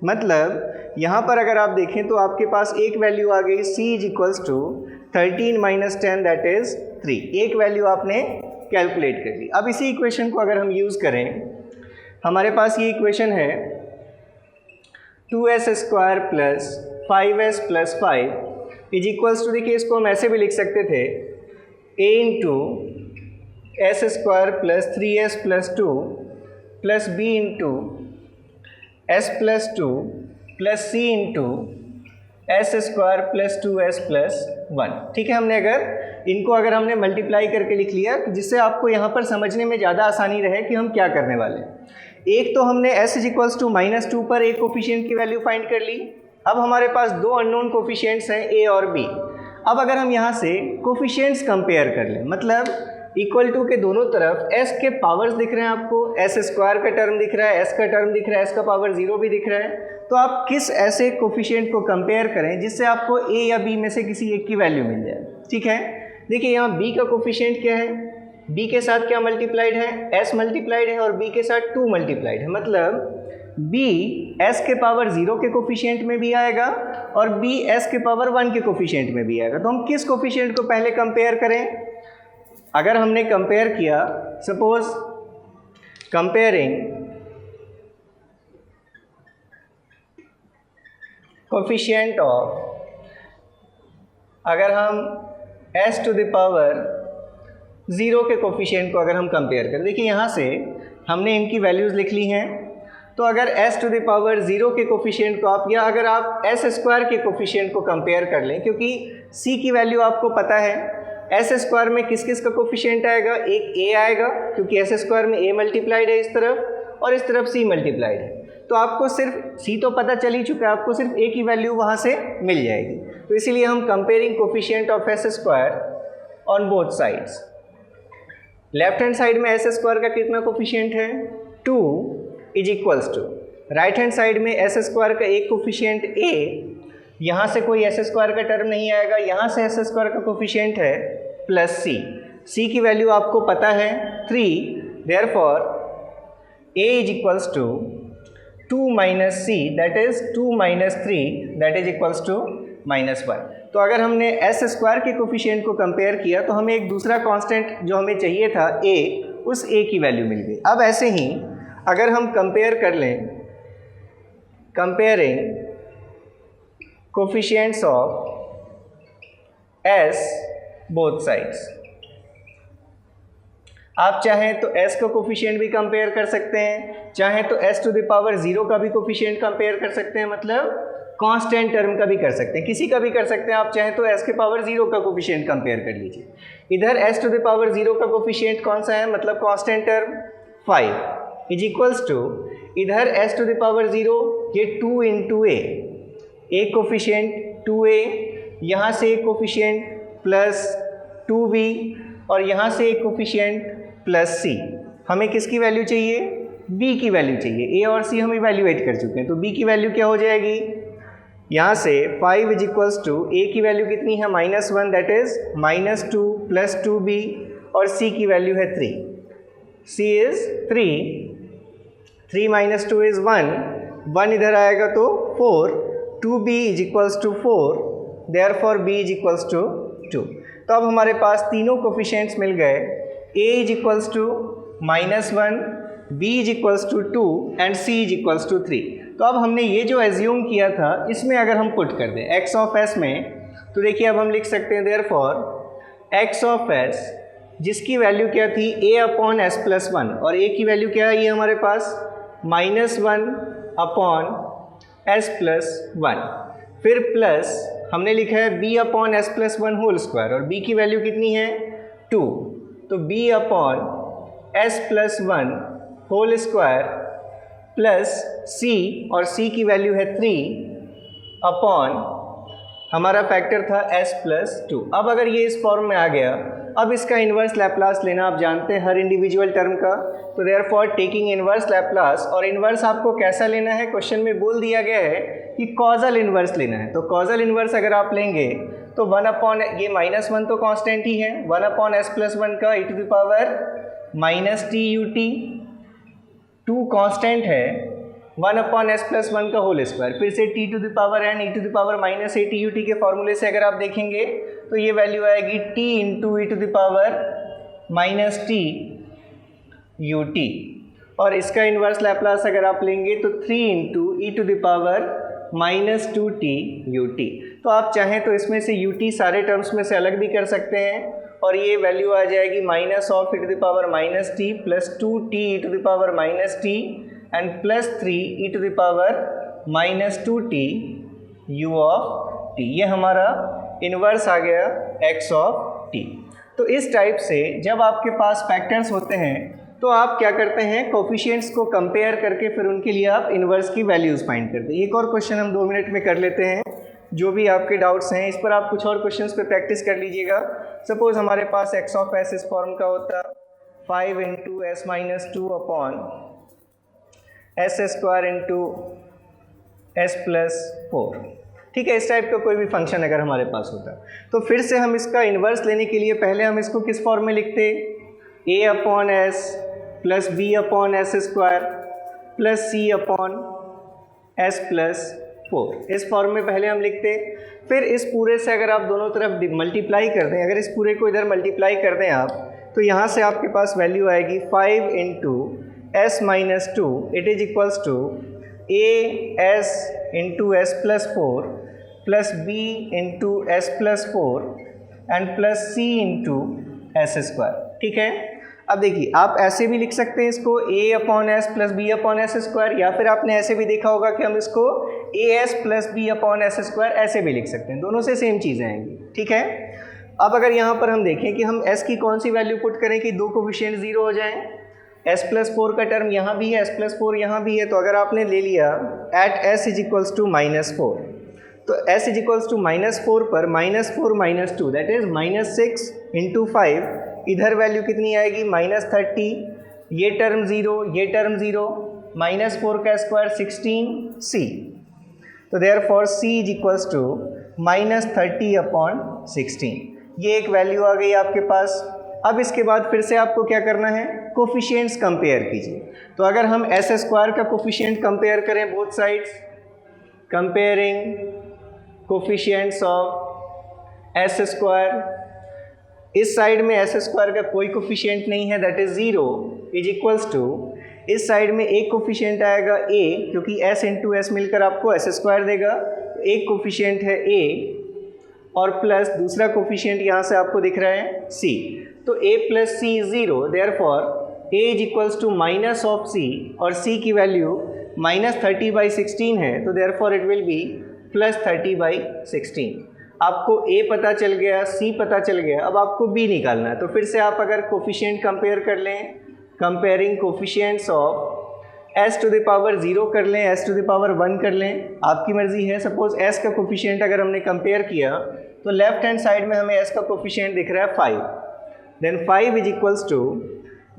मतलब यहाँ पर अगर आप देखें तो आपके पास एक वैल्यू आ गई c is equals to 13 - 10 that is 3, एक वैल्यू आपने कैलकुलेट कर ली। अब इसी इक्वेशन को अगर हम यूज़ करें, हमारे पास ये इक्वेशन है 2s² plus 5s plus 5 is equals to, देखिए इसको हम ऐसे भी लिख सकते थे a into s² plus 3s plus 2 plus b into s plus 2 plus c into s² plus 2s plus 1, ठीक है। हमने अगर हमने मल्टीप्लाई करके लिख लिया, जिससे आपको यहाँ पर समझने में ज़्यादा आसानी रहे कि हम क्या करने वाले हैं। एक तो हमने s इज इक्वल्स टू -2 पर एक कोफिशिएंट की वैल्यू फाइंड कर ली। अब हमारे पास दो अननोन कोफिशिएंट्स हैं a और b। अब अगर हम यहाँ से कोफिशिएंट्स कंपेयर कर लें, मतलब इक्वल टू के दोनों तरफ s के पावर्स दिख रहे हैं आपको, s स्क्वायर का टर्म दिख रहा है, s का टर्म दिख रहा है, s का पावर 0 भी दिख रहा है। तो आप किस ऐसे कोफिशिएंट को कंपेयर करें जिससे आपको a या b में से किसी एक की वैल्यू मिल जाए। ठीक है, देखिए यहाँ b का कोफिशिएंट क्या है, b के साथ क्या मल्टीप्लाइड है, s मल्टीप्लाइड है और b के साथ 2 मल्टीप्लाइड है, मतलब b s के पावर 0 के कोफिशिएंट में भी आएगा और b s के पावर 1 के कोफिशिएंट में भी आएगा। तो हम किस कोफिशिएंट को पहले कंपेयर करें? अगर हमने कंपेयर किया, सपोज कंपेयरिंग कोफिशिएंट ऑफ, अगर हम s टू द पावर 0 के कोफिशिएंट को अगर हम कंपेयर करें, देखिए यहाँ से हमने इनकी वैल्यूज़ लिख ली हैं। तो अगर s टू द पावर 0 के कोफिशिएंट को आप, या अगर आप s स्क्वायर के कोफिशिएंट को कंपेयर कर लें, क्योंकि c की वैल्यू आपको पता है, s स्क्वायर में किस किस का कोफिशिएंट आएगा, एक a आएगा क्योंकि s स्क्वायर में a मल्टीप्लाइड है इस तरफ और इस तरफ c मल्टीप्लाइड है। तो आपको सिर्फ c तो पता चल ही चुका है, आपको सिर्फ a की वैल्यू वहाँ से मिल जाएगी। तो इसीलिए हम comparing coefficient of s square on both sides. Left hand side में s स्क्वायर का कितना कोफिशिएंट है, 2 is equals to, right hand side में s स्क्वायर का एक कोफिशिएंट a, यहाँ से कोई s स्क्वायर का टर्म नहीं आएगा, यहाँ से s स्क्वायर का कोफिशिएंट है प्लस c की वैल्यू आपको पता है 3, therefore a is equals to 2 minus c, that is 2 minus 3, that is equals to -1। तो अगर हमने s स्क्वायर के कोफिशिएंट को कंपेयर किया तो हमें एक दूसरा कांस्टेंट जो हमें चाहिए था a, उस a की वैल्यू मिल गई। अब ऐसे ही अगर हम कंपेयर कर लें, comparing coefficients of s both sides, आप चाहें तो s का कोफिशिएंट भी कंपेयर कर सकते हैं, चाहें तो s टू द पावर 0 का भी कोफिशिएंट कंपेयर कर सकते हैं, मतलब कांस्टेंट टर्म का भी कर सकते हैं, किसी का भी कर सकते हैं। आप चाहें तो s के पावर 0 का कोफिशिएंट कंपेयर कर लीजिए। इधर s टू द पावर 0 का कोफिशिएंट कौन सा है, मतलब constant term 5 is equals to, इधर s टू द पावर 0 ये 2 इंटू a, एक कोफिशिएंट 2a, यहाँ से एक कोफिशिएंट प्लस 2b और यहाँ से एक कोफिशिएंट प्लस c। हमें किसकी वैल्यू चाहिए, b की वैल्यू चाहिए। a और c हम इवैल्यूएट कर चुके हैं, तो b की वैल्यू क्या हो जाएगी, यहाँ से 5 इज इक्वल्स टू, a की वैल्यू कितनी है -1, दैट इज -2 प्लस 2b और c की वैल्यू है 3, c इज 3 माइनस 2 इज 1 इधर आएगा तो 4, 2b is equals to 4, therefore b is equals to 2। तो अब हमारे पास तीनों कोफिशिएंट्स मिल गए, a is equals to -1, b is equals to 2 and c is equals to 3। तो अब हमने ये जो एज्यूम किया था इसमें अगर हम पुट कर दें x ऑफ s में, तो देखिए अब हम लिख सकते हैं देयरफॉर x ऑफ s, जिसकी वैल्यू क्या थी a अपॉन s प्लस 1, और a की वैल्यू क्या है ये हमारे पास -1 अपॉन s प्लस 1, फिर प्लस हमने लिखा है b upon s plus 1 whole square, और b की वैल्यू कितनी है 2, तो b upon s plus 1 whole square plus c, और c की वैल्यू है 3 अपॉन हमारा फैक्टर था s प्लस 2। अब अगर ये इस फॉर्म में आ गया, अब इसका इन्वर्स लैप्लास लेना आप जानते हैं हर इंडिविजुअल टर्म का, तो देयरफॉर टेकिंग इन्वर्स लैप्लास, और इन्वर्स आपको कैसा लेना है, क्वेश्चन में बोल दिया गया है कि कॉजल इन्वर्स लेना है। तो कॉजल इन्वर्स अगर आप लेंगे तो 1 अपॉन ये -1 तो कांस्टेंट ही है, 1 अपॉन s प्लस 1 का e to the power -t ut, 2 constant है, 1 अपॉन s प्लस 1 का होल स्क्वायर, फिर से t to the power n e to the power -at ut के फॉर्मूले से अगर आप देखेंगे तो ये वैल्यू आएगी t into e to the power -t ut, और इसका इन्वर्स लैप्लास अगर आप लेंगे तो 3 into e to the power -2t ut। तो आप चाहें तो इसमें से ut सारे टर्म्स में से अलग भी कर सकते हैं, और ये वैल्यू आ जाएगी minus of e to the power -t plus 2t e to the power -t and plus 3 e to the power -2t u of t। ये हमारा इन्वर्स आ गया x ऑफ t। तो इस टाइप से जब आपके पास फैक्टर्स होते हैं तो आप क्या करते हैं, कोफिशिएंट्स को कंपेयर करके फिर उनके लिए आप इन्वर्स की वैल्यूज़ फाइंड करते हैं। एक और क्वेश्चन हम 2 मिनट में कर लेते हैं, जो भी आपके डाउट्स हैं इस पर आप कुछ और क्वेश्चंस पे प्रैक्टिस कर लीजिएगा। सपोज हमारे पास x ऑफ s इस फॉर्म का होता 5 into s minus two upon s square into s plus 4, ठीक है। इस टाइप का कोई भी फंक्शन अगर हमारे पास होता तो फिर से हम इसका इन्वर्स लेने के लिए पहले हम इसको किस फॉर्म में लिखते, a upon s plus b upon s square plus c upon s plus 4, इस फॉर्म में पहले हम लिखते। फिर इस पूरे से अगर आप दोनों तरफ मल्टीप्लाई कर दें, अगर इस पूरे को इधर मल्टीप्लाई कर दें आप, तो यहाँ से आपके पास वैल्यू आएगी 5 into s minus two, it is equals to a s into s plus 4 plus b into s plus 4 and plus c into s square, ठीक है। अब देखिए आप ऐसे भी लिख सकते हैं इसको a upon s plus b upon s square, या फिर आपने ऐसे भी देखा होगा कि हम इसको a s plus b upon s square ऐसे भी लिख सकते हैं, दोनों से सेम चीज़ें आएंगी, ठीक है। अब अगर यहाँ पर हम देखें कि हम s की कौन सी वैल्यू पुट करें कि दो कोफिशिएंट ज़ीरो हो जाएं, s प्लस 4 का टर्म यहाँ भी है, s प्लस 4 यहाँ भी है, तो अगर आपने ले लिया at s is equals to -4, तो s इज इक्वल्स टू -4 पर -4 -2 दैट इज -6 इंटू 5, इधर वैल्यू कितनी आएगी -30, ये टर्म ज़ीरो, ये टर्म ज़ीरो, -4 का स्क्वायर 16c, तो therefore c is equals to -30 upon 16, ये एक वैल्यू आ गई आपके पास। अब इसके बाद फिर से आपको क्या करना है, कोफिशिएंट्स कंपेयर कीजिए। तो अगर हम एस स्क्वायर का कोफिशिएंट कंपेयर करें both sides, comparing coefficients of s square, इस साइड में एस स्क्वायर का कोई कोफिशिएंट नहीं है that is 0 is equals to, इस साइड में एक कोफिशिएंट आएगा a, क्योंकि s इंटू एस मिलकर आपको एस स्क्वायर देगा, एक कोफिशिएंट है a और प्लस दूसरा कोफिशिएंट यहाँ से आपको दिख रहा है c, तो a plus c is 0, therefore a is equals to minus of c और c की वैल्यू -30/16 है, तो देयरफॉर इट विल बी +30/16। आपको a पता चल गया, c पता चल गया, अब आपको b निकालना है। तो फिर से आप अगर कोफिशिएंट कंपेयर कर लें, comparing coefficients of s to the power 0 कर लें, s टू द पावर 1 कर लें, आपकी मर्जी है। सपोज s का कोफिशिएंट अगर हमने कंपेयर किया तो लेफ्ट हैंड साइड में हमें s का कोफिशिएंट दिख रहा है 5, देन 5 इज इक्वल्स टू,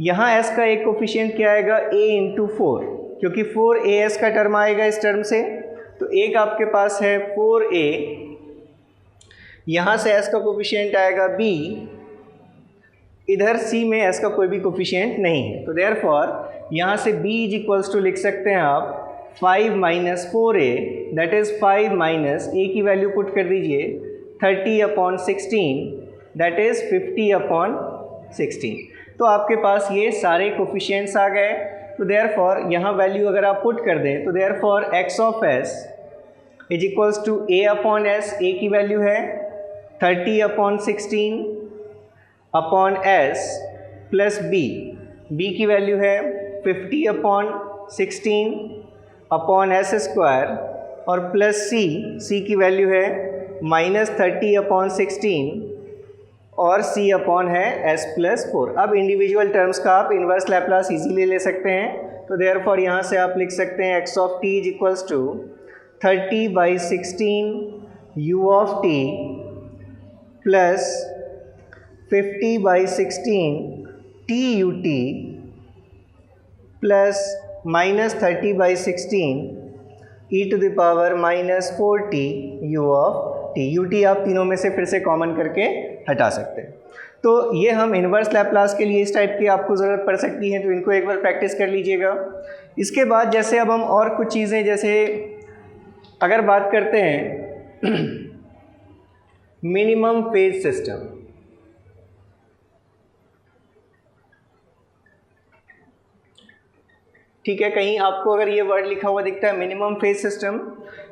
यहाँ s का एक कोफिशिएंट क्या आएगा a इंटू 4, क्योंकि 4as का टर्म आएगा इस टर्म से, तो एक आपके पास है 4a, यहाँ से s का कोफिशिएंट आएगा b, इधर c में s का कोई भी कोफिशिएंट नहीं है, तो देयरफॉर यहाँ से b इज इक्वल्स टू लिख सकते हैं आप 5 minus 4a, that is 5 minus a की वैल्यू पुट कर दीजिए 30/16, दैट इज़ 50/16। तो आपके पास ये सारे कोफिशिएंट्स आ गए। तो देयरफॉर यहाँ वैल्यू अगर आप पुट कर दें तो therefore x of s is equals to a upon s, a की वैल्यू है 30/16 अपॉन s प्लस b की वैल्यू है 50/16 अपॉन एस स्क्वायर और प्लस c की वैल्यू है -30/16 और c अपॉन है s प्लस 4। अब इंडिविजुअल टर्म्स का आप इन्वर्स लैप्लास इजीली ले सकते हैं। तो देयरफॉर यहाँ से आप लिख सकते हैं x of t is equals to 30/16 u of t plus 50/16 t u t plus -30/16 e to the power -4t u of t। u t आप तीनों में से फिर से कॉमन करके हटा सकते हैं। तो ये हम इन्वर्स लैप्लास के लिए इस टाइप की आपको ज़रूरत पड़ सकती है, तो इनको एक बार प्रैक्टिस कर लीजिएगा। इसके बाद जैसे अब हम और कुछ चीज़ें, जैसे अगर बात करते हैं मिनिमम फेज सिस्टम, ठीक है, कहीं आपको अगर ये वर्ड लिखा हुआ दिखता है मिनिमम फेज सिस्टम,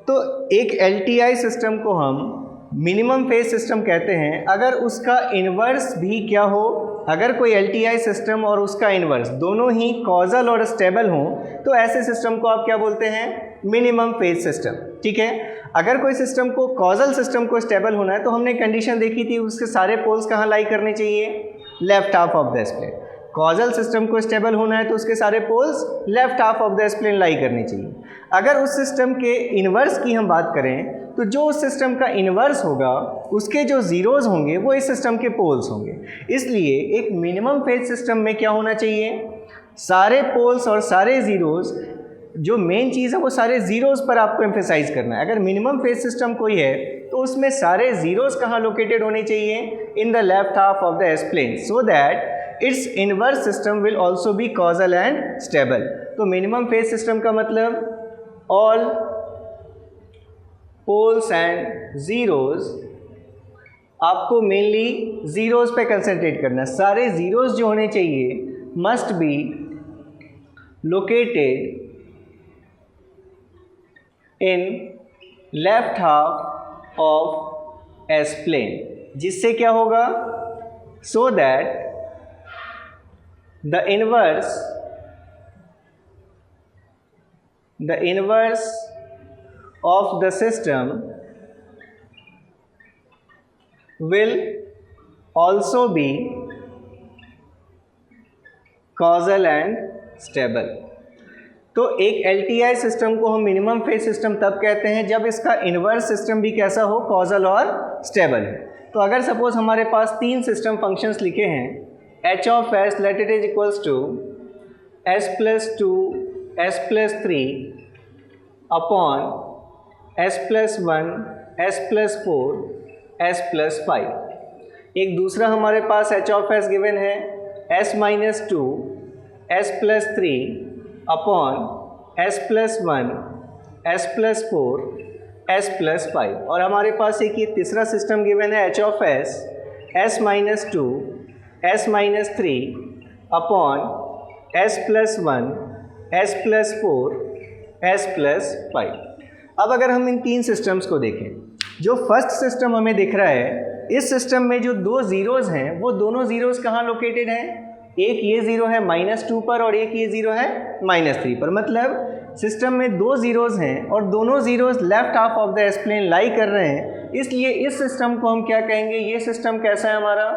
तो एक एलटीआई सिस्टम को हम मिनिमम फेज सिस्टम कहते हैं अगर उसका इन्वर्स भी क्या हो। अगर कोई एलटीआई सिस्टम और उसका इन्वर्स दोनों ही कॉजल और स्टेबल हों तो ऐसे सिस्टम को आप क्या बोलते हैं, मिनिमम फेज सिस्टम। ठीक है, अगर कोई सिस्टम को, कॉजल सिस्टम को स्टेबल होना है तो हमने कंडीशन देखी थी उसके सारे पोल्स कहाँ लाई करने चाहिए, left half of the split. Causal system को स्टेबल होना है तो उसके सारे poles left half of the s plane lie करनी चाहिए। अगर उस सिस्टम के इन्वर्स की हम बात करें तो जो उस सिस्टम का इन्वर्स होगा उसके जो ज़ीरोज़ होंगे वो इस सिस्टम के पोल्स होंगे। इसलिए एक मिनिमम फेज सिस्टम में क्या होना चाहिए, सारे पोल्स और सारे ज़ीरोज़, जो मेन चीज़ है वो सारे ज़ीरोज़ पर आपको एम्फेसाइज करना है। अगर मिनिमम फेज सिस्टम कोई है तो उसमें सारे ज़ीरोज़ कहाँ लोकेटेड होने चाहिए, in the left half of the s plane, so that its inverse system will also be causal and stable. तो मिनिमम फेज सिस्टम का मतलब ऑल पोल्स एंड ज़ीरोज़, आपको मेनली ज़ीरोज़ पे कंसंट्रेट करना है। सारे ज़ीरोज़ जो होने चाहिए must be located in left half of s plane, जिससे क्या होगा, so that the inverse of the system will also be causal and stable। तो एक LTI सिस्टम को हम मिनिमम फेज सिस्टम तब कहते हैं जब इसका इन्वर्स सिस्टम भी कैसा हो, कॉजल और स्टेबल है। तो अगर सपोज हमारे पास तीन सिस्टम फंक्शंस लिखे हैं, h of s let it is equals to s+2 s+3 upon s+1 s+4 s+5। एक दूसरा हमारे पास h ऑफ s गिवन है s-2 s+3 upon s+1 s+4 s+5। और हमारे पास एक ये तीसरा सिस्टम गिवन है h of s s-2 s-3 upon s+1 s+4 s+5। अब अगर हम इन तीन सिस्टम्स को देखें, जो फर्स्ट सिस्टम हमें दिख रहा है, इस सिस्टम में जो दो ज़ीरोज़ हैं वो दोनों ज़ीरोज़ कहाँ लोकेटेड हैं, एक ये ज़ीरो है -2 पर और एक ये ज़ीरो है -3 पर। मतलब सिस्टम में दो ज़ीरोज़ हैं और दोनों zeros left half of the s plane lie कर रहे हैं, इसलिए इस सिस्टम को हम क्या कहेंगे, ये सिस्टम कैसा है हमारा,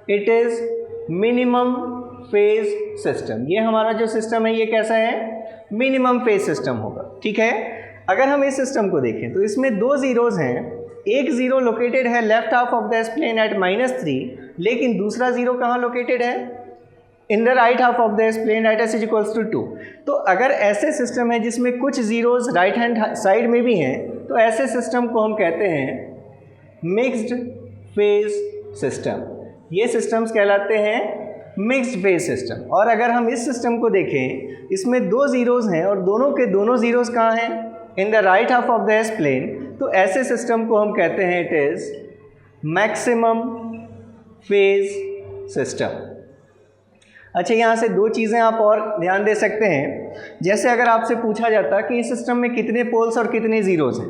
it is minimum phase system. ये हमारा जो सिस्टम है ये कैसा है, मिनिमम फेज सिस्टम होगा। ठीक है, अगर हम इस सिस्टम को देखें तो इसमें दो ज़ीरोज़ हैं, एक ज़ीरो लोकेटेड है left half of the s plane at -3, लेकिन दूसरा ज़ीरो कहाँ लोकेटेड है, in the right half of the s plane at s equals to 2। तो अगर ऐसे सिस्टम है जिसमें कुछ ज़ीरोज़ राइट हैंड साइड में भी हैं तो ऐसे सिस्टम को हम कहते हैं मिक्स्ड फेज सिस्टम। ये सिस्टम्स कहलाते हैं मिक्स्ड फेज सिस्टम। और अगर हम इस सिस्टम को देखें, इसमें दो ज़ीरोज़ हैं और दोनों के दोनों ज़ीरोज़ कहाँ हैं, in the right half of the s plane, तो ऐसे सिस्टम को हम कहते हैं it is maximum phase system. अच्छा, यहाँ से दो चीज़ें आप और ध्यान दे सकते हैं। जैसे अगर आपसे पूछा जाता कि इस सिस्टम में कितने पोल्स और कितने ज़ीरोज़ हैं,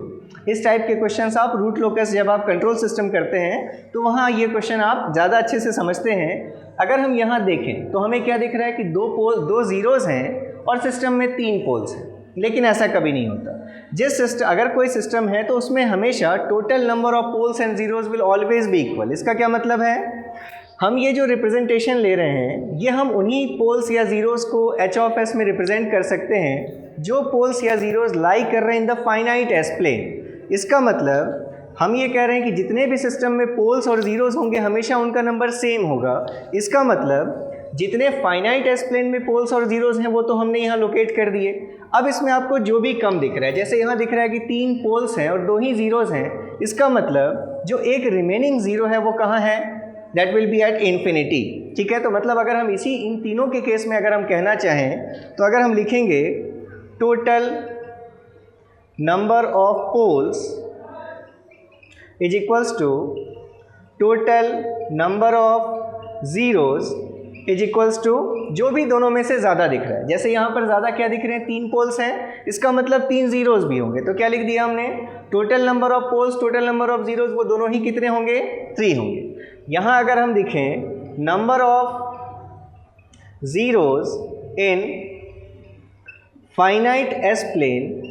इस टाइप के क्वेश्चंस आप रूट लोकस जब आप कंट्रोल सिस्टम करते हैं तो वहाँ ये क्वेश्चन आप ज़्यादा अच्छे से समझते हैं। अगर हम यहाँ देखें तो हमें क्या दिख रहा है कि दो ज़ीरोज़ हैं और सिस्टम में 3 पोल्स हैं, लेकिन ऐसा कभी नहीं होता। अगर कोई सिस्टम है तो उसमें हमेशा total number of poles and zeros will always be equal. इसका क्या मतलब है, हम ये जो रिप्रेजेंटेशन ले रहे हैं ये हम उन्हीं पोल्स या ज़ीरोज़ को h ऑफ s में रिप्रेजेंट कर सकते हैं जो पोल्स या ज़ीरोज़ लाई कर रहे हैं in the finite s plane. इसका मतलब हम ये कह रहे हैं कि जितने भी सिस्टम में पोल्स और ज़ीरोज़ होंगे हमेशा उनका नंबर सेम होगा। इसका मतलब जितने फाइनाइट एस प्लेन में पोल्स और ज़ीरोज़ हैं वो तो हमने यहाँ लोकेट कर दिए। अब इसमें आपको जो भी कम दिख रहा है, जैसे यहाँ दिख रहा है कि 3 पोल्स हैं और 2 ही ज़ीरोज़ हैं, इसका मतलब जो एक रिमेनिंग ज़ीरो है वो कहाँ है, that will be at infinity. ठीक है, तो मतलब अगर हम इन तीनों के केस में अगर हम कहना चाहें तो अगर हम लिखेंगे total number of poles is equals to total number of zeros is equals to जो भी दोनों में से ज़्यादा दिख रहा है। जैसे यहाँ पर ज़्यादा क्या दिख रहे हैं, 3 पोल्स हैं, इसका मतलब 3 ज़ीरोज़ भी होंगे। तो क्या लिख दिया हमने, total number of poles total number of zeros, वो दोनों ही कितने होंगे, 3 होंगे। यहाँ अगर हम लिखें number of zeros in finite s plane,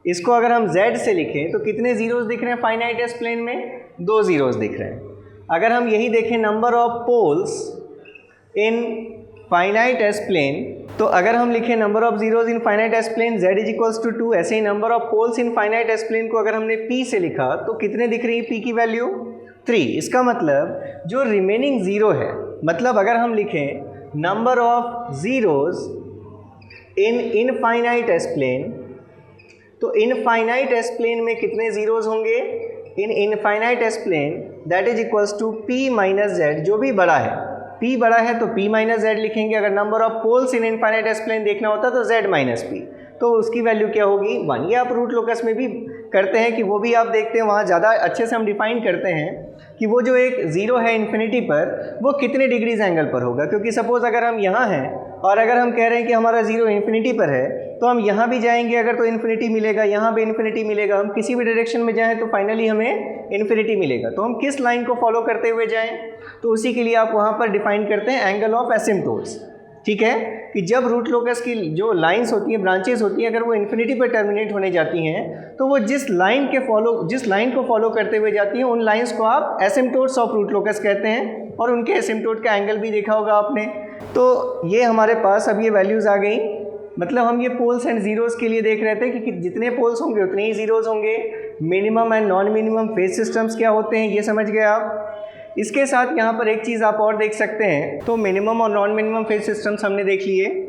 इसको अगर हम z से लिखें तो कितने ज़ीरोज़ दिख रहे हैं फाइनाइट एस प्लेन में, 2 ज़ीरोज़ दिख रहे हैं। अगर हम यही देखें number of poles in finite s plane, तो अगर हम लिखें number of zeros in finite s plane z is equals to 2, ऐसे ही number of poles in finite s plane को अगर हमने p से लिखा तो कितने दिख रही है p की वैल्यू 3। इसका मतलब जो रिमेनिंग ज़ीरो है, मतलब अगर हम लिखें number of zeros in infinite s plane, तो इनफाइनाइट एस प्लेन में कितने ज़ीरोज़ होंगे, in infinite s plane that is equals to p minus z, जो भी बड़ा है p बड़ा है तो p माइनस जेड लिखेंगे। अगर number of poles in infinite s plane देखना होता तो z माइनस p, तो उसकी वैल्यू क्या होगी 1। ये आप रूट लोकस में भी करते हैं कि वो भी आप देखते हैं, वहाँ ज़्यादा अच्छे से हम डिफाइन करते हैं कि वो जो एक ज़ीरो है इन्फिनिटी पर वो कितने डिग्रीज एंगल पर होगा। क्योंकि सपोज़ अगर हम यहाँ हैं और अगर हम कह रहे हैं कि हमारा ज़ीरो इन्फिनिटी पर है, तो हम यहाँ भी जाएंगे अगर तो इन्फिनिटी मिलेगा, यहाँ भी इन्फिनिटी मिलेगा, हम किसी भी डायरेक्शन में जाएँ तो फाइनली हमें इन्फिनिटी मिलेगा। तो हम किस लाइन को फॉलो करते हुए जाएँ, तो उसी के लिए आप वहाँ पर डिफाइन करते हैं एंगल ऑफ एसिम्पटोट्स। ठीक है, कि जब रूट लोकस की जो लाइंस होती हैं, ब्रांचेस होती हैं, अगर वो इन्फिनिटी पर टर्मिनेट होने जाती हैं तो वो जिस लाइन को फॉलो करते हुए जाती हैं उन लाइंस को आप एसिम्पटोट्स ऑफ रूट लोकस कहते हैं, और उनके एसिम्पटोट का एंगल भी देखा होगा आपने। तो ये हमारे पास अब ये वैल्यूज़ आ गई, मतलब हम ये पोल्स एंड ज़ीरोज़ के लिए देख रहे थे कि जितने पोल्स होंगे उतने ही ज़ीरोज़ होंगे। Minimum and non minimum phase systems क्या होते हैं ये समझ गए आप। इसके साथ यहाँ पर एक चीज़ आप और देख सकते हैं, तो मिनिमम और नॉन मिनिमम फेज सिस्टम्स हमने देख लिए।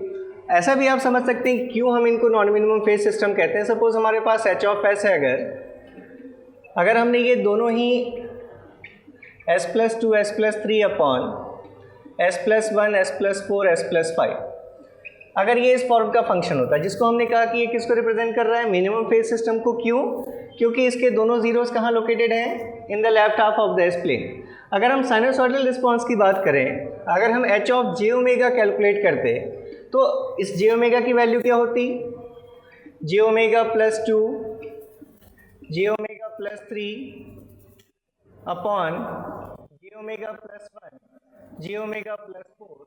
ऐसा भी आप समझ सकते हैं क्यों हम इनको नॉन मिनिमम फेज सिस्टम कहते हैं। सपोज़ हमारे पास एच ऑफ एस है, अगर हमने ये दोनों ही s+2 s+3 upon s+1 s+4 s+5, अगर ये इस फॉर्म का फंक्शन होता है, जिसको हमने कहा कि ये किसको रिप्रेजेंट कर रहा है, मिनिमम फेज सिस्टम को। क्यों? क्योंकि इसके दोनों जीरोस कहाँ लोकेटेड हैं, in the left half of the s plane. अगर हम साइनसॉइडल रिस्पॉन्स की बात करें, अगर हम h of j omega calculate करते तो इस जे ओमेगा की वैल्यू क्या होती, j omega +2 j omega +3 upon j omega +1 j omega +4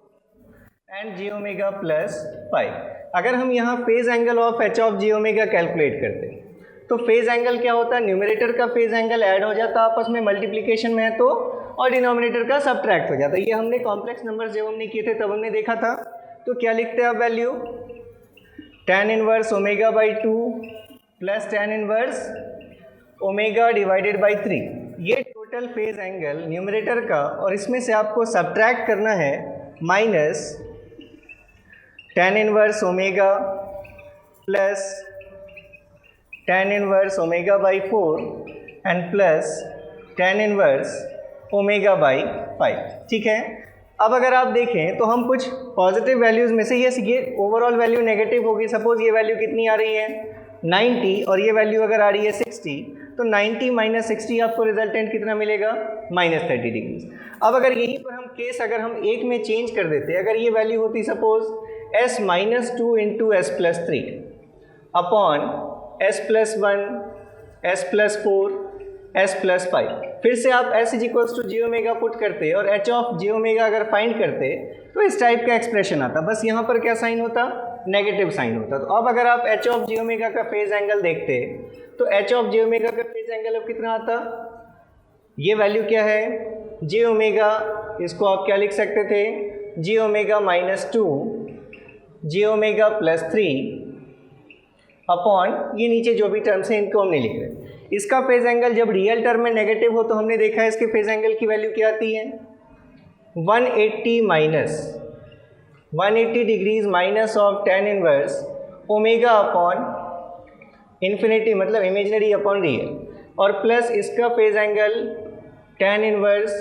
and j omega +5। अगर हम यहाँ phase angle of h of j omega calculate करते तो फेज एंगल क्या होता है, न्यूमरेटर का फेज एंगल ऐड हो जाता आपस में, मल्टीप्लिकेशन में है तो, और डिनोमिनेटर का सब्ट्रैक्ट हो जाता है। ये हमने कॉम्प्लेक्स नंबर जब हमने किए थे तब हमने देखा था। तो क्या लिखते हैं आप value, tan inverse omega by 2 plus tan inverse omega divided by 3। ये टोटल फेज एंगल न्यूमरेटर का, और इसमें से आपको सब्ट्रैक्ट करना है minus tan inverse omega plus tan inverse omega by 4 and plus tan inverse omega by 5। ठीक है, अब अगर आप देखें तो हम कुछ पॉजिटिव वैल्यूज़ में से ये ओवरऑल वैल्यू नेगेटिव होगी। सपोज़ ये वैल्यू कितनी आ रही है 90 और ये वैल्यू अगर आ रही है 60, तो 90 माइनस 60 आपको रिजल्टेंट कितना मिलेगा, -30 डिग्रीज। अब अगर यहीं पर हम केस अगर हम एक में चेंज कर देते, अगर ये वैल्यू होती suppose s-2 into s+3 upon s+1 s+4 s+5, फिर से आप s is equals to j omega put करते और h ऑफ जे ओमेगा अगर फाइंड करते तो इस टाइप का एक्सप्रेशन आता, बस यहाँ पर क्या साइन होता, नेगेटिव साइन होता। तो अब अगर आप h ऑफ जे ओमेगा का फेज एंगल देखते तो h ऑफ जे ओमेगा का फेज एंगल अब कितना आता, ये वैल्यू क्या है जे ओमेगा, इसको आप क्या लिख सकते थे, जे ओमेगा -2 जे ओमेगा +3 अपॉन ये नीचे जो भी टर्म्स हैं इनको हम नहीं लिख रहे। इसका फेज एंगल जब रियल टर्म में नेगेटिव हो तो हमने देखा है इसके फेज एंगल की वैल्यू क्या आती है 180 degrees minus of tan inverse omega upon infinity, मतलब इमेजिनरी अपॉन रियल, और प्लस इसका phase angle tan inverse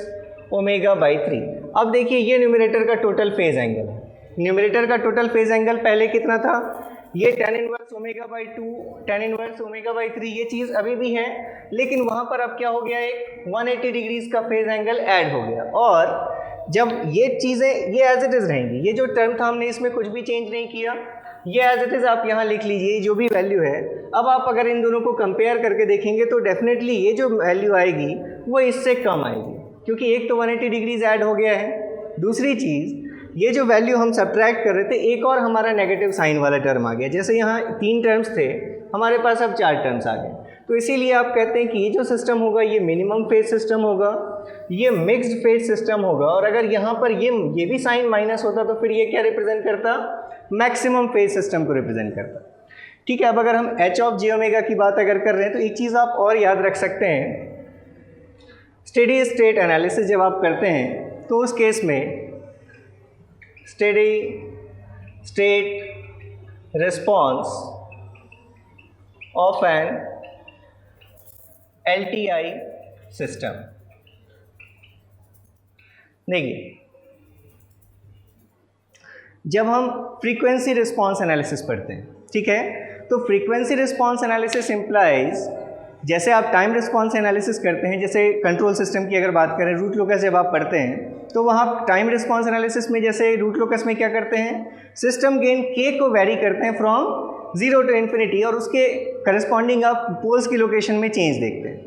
omega by 3। अब देखिए ये न्यूमरेटर का टोटल फेज एंगल है, न्यूमरेटर का टोटल फेज एंगल पहले कितना था, ये tan inverse omega by 2 tan inverse omega by 3 ये चीज़ अभी भी है, लेकिन वहाँ पर अब क्या हो गया, एक 180 डिग्रीज का फेज एंगल ऐड हो गया। और जब ये चीज़ें ये एज इट इज़ रहेंगी, ये जो टर्म था हमने इसमें कुछ भी चेंज नहीं किया, ये एज इट इज़ आप यहाँ लिख लीजिए जो भी वैल्यू है। अब आप अगर इन दोनों को कंपेयर करके देखेंगे तो डेफिनेटली ये जो वैल्यू आएगी वो इससे कम आएगी, क्योंकि एक तो 180 डिग्रीज ऐड हो गया है, दूसरी चीज़ ये जो वैल्यू हम सब्ट्रैक्ट कर रहे थे एक और हमारा नेगेटिव साइन वाला टर्म आ गया। जैसे यहाँ 3 टर्म्स थे हमारे पास, अब 4 टर्म्स आ गए। तो इसीलिए आप कहते हैं कि ये जो सिस्टम होगा ये मिनिमम फेज सिस्टम होगा, ये मिक्स्ड फेज सिस्टम होगा, और अगर यहाँ पर ये भी साइन माइनस होता तो फिर ये क्या रिप्रेजेंट करता, मैक्सिमम फेज सिस्टम को रिप्रेजेंट करता। ठीक है, अब अगर हम एच ऑफ जे ओमेगा की बात अगर कर रहे हैं तो एक चीज़ आप और याद रख सकते हैं, स्टेडी स्टेट एनालिसिस जब आप करते हैं तो उस केस में steady state response of an LTI system, देखिए जब हम फ्रीक्वेंसी रिस्पॉन्स एनालिसिस पढ़ते हैं, ठीक है, तो फ्रीक्वेंसी रिस्पॉन्स एनालिसिस इम्प्लाइज, जैसे आप टाइम रिस्पॉन्स एनालिसिस करते हैं, जैसे कंट्रोल सिस्टम की अगर बात करें, रूट लोकस जब आप पढ़ते हैं तो वहाँ टाइम रिस्पॉन्स एनालिसिस में जैसे रूट लोकस में क्या करते हैं, सिस्टम गेन k को वेरी करते हैं फ्रॉम 0 to इन्फिनिटी, और उसके करस्पॉन्डिंग आप पोल्स की लोकेशन में चेंज देखते हैं।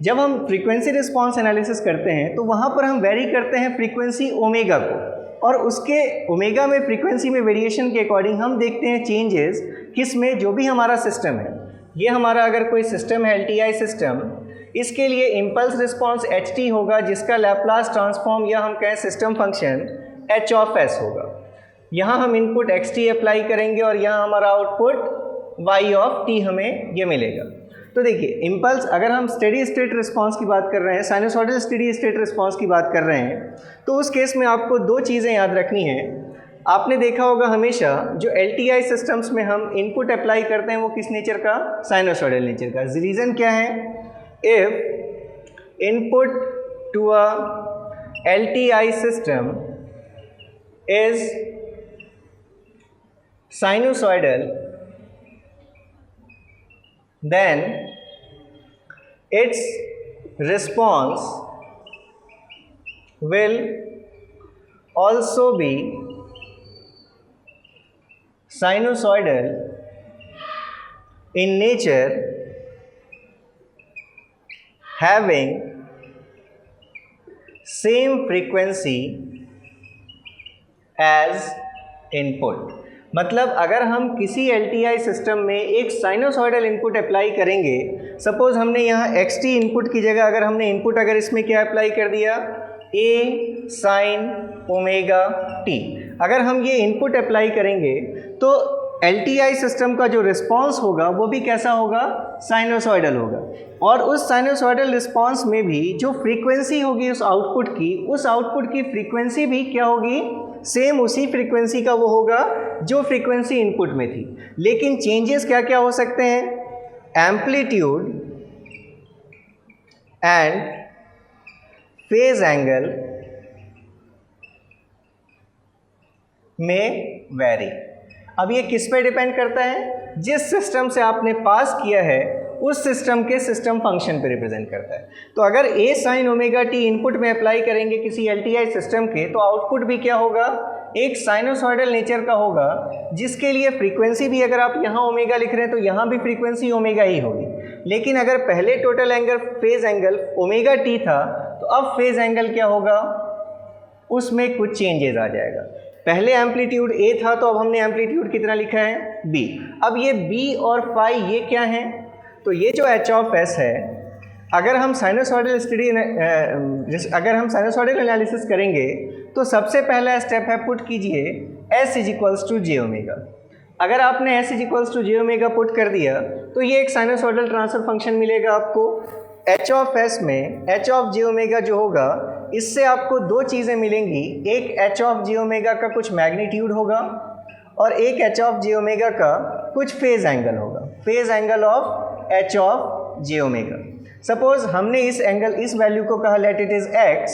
जब हम फ्रीक्वेंसी रिस्पॉन्स एनालिसिस करते हैं तो वहाँ पर हम वेरी करते हैं फ्रीक्वेंसी ओमेगा को, और उसके ओमेगा में फ्रीक्वेंसी में वेरिएशन के अकॉर्डिंग हम देखते हैं चेंजेस किस में, जो भी हमारा सिस्टम है, ये हमारा अगर कोई सिस्टम है LTI सिस्टम, इसके लिए इम्पल्स रिस्पॉन्स HT होगा, जिसका लैप्लास ट्रांसफॉर्म या हम कहें system function H of S होगा। यहाँ हम इनपुट XT अप्लाई करेंगे और यहाँ हमारा आउटपुट Y ऑफ T हमें ये मिलेगा। तो देखिए इम्पल्स, अगर हम स्टेडी स्टेट रिस्पॉन्स की बात कर रहे हैं, साइनसॉइडल स्टेडी स्टेट रिस्पॉन्स की बात कर रहे हैं, तो उस केस में आपको दो चीज़ें याद रखनी है। आपने देखा होगा हमेशा जो LTI सिस्टम्स में हम इनपुट अप्लाई करते हैं वो किस नेचर का, साइनसॉइडल नेचर का। रीज़न क्या है, if input to a LTI system is sinusoidal, then its response will also be sinusoidal in nature, having same frequency as input। मतलब अगर हम किसी LTI सिस्टम में एक साइनोसॉइडल इनपुट अप्लाई करेंगे, सपोज हमने यहाँ XT इनपुट की जगह अगर हमने इनपुट अगर इसमें क्या अप्लाई कर दिया, A साइन ओमेगा T, अगर हम ये इनपुट अप्लाई करेंगे तो LTI सिस्टम का जो रिस्पॉन्स होगा वो भी कैसा होगा, साइनोसॉइडल होगा, और उस साइनोसॉइडल रिस्पॉन्स में भी जो फ्रीक्वेंसी होगी उस आउटपुट की, उस आउटपुट की फ्रीक्वेंसी भी क्या होगी, सेम उसी फ्रीक्वेंसी का वो होगा जो फ्रीक्वेंसी इनपुट में थी। लेकिन चेंजेस क्या क्या हो सकते हैं, एम्पलीट्यूड एंड फेज एंगल में वेरी। अब ये किस पे डिपेंड करता है, जिस सिस्टम से आपने पास किया है उस सिस्टम के सिस्टम फंक्शन पे रिप्रेजेंट करता है। तो अगर A sine omega T input में अप्लाई करेंगे किसी LTI सिस्टम के, तो आउटपुट भी क्या होगा, एक साइनोसॉइडल नेचर का होगा, जिसके लिए फ्रीक्वेंसी भी अगर आप यहाँ ओमेगा लिख रहे हैं तो यहाँ भी फ्रीक्वेंसी ओमेगा ही होगी। लेकिन अगर पहले total angle phase angle omega T था, तो अब फेज एंगल क्या होगा, उसमें कुछ चेंजेस आ जाएगा। पहले एम्पलीट्यूड A था तो अब हमने एम्पलीट्यूड कितना लिखा है, B। अब ये B और फाई ये क्या है, तो ये जो H ऑफ S है, अगर हम साइनोसॉइडल एनालिसिस करेंगे तो सबसे पहला स्टेप है, पुट कीजिए S is equals to j omega. अगर आपने S is equals to j omega put कर दिया तो ये एक साइनोसॉइडल ट्रांसफर फंक्शन मिलेगा आपको। H ऑफ S में H ऑफ जे ओमेगा जो होगा, इससे आपको दो चीज़ें मिलेंगी, एक H ऑफ जे ओमेगा का कुछ मैग्नीट्यूड होगा और एक H ऑफ जे ओमेगा का कुछ फेज एंगल होगा, phase angle of H of j omega. Suppose हमने इस वैल्यू को कहा लेट इट इज x,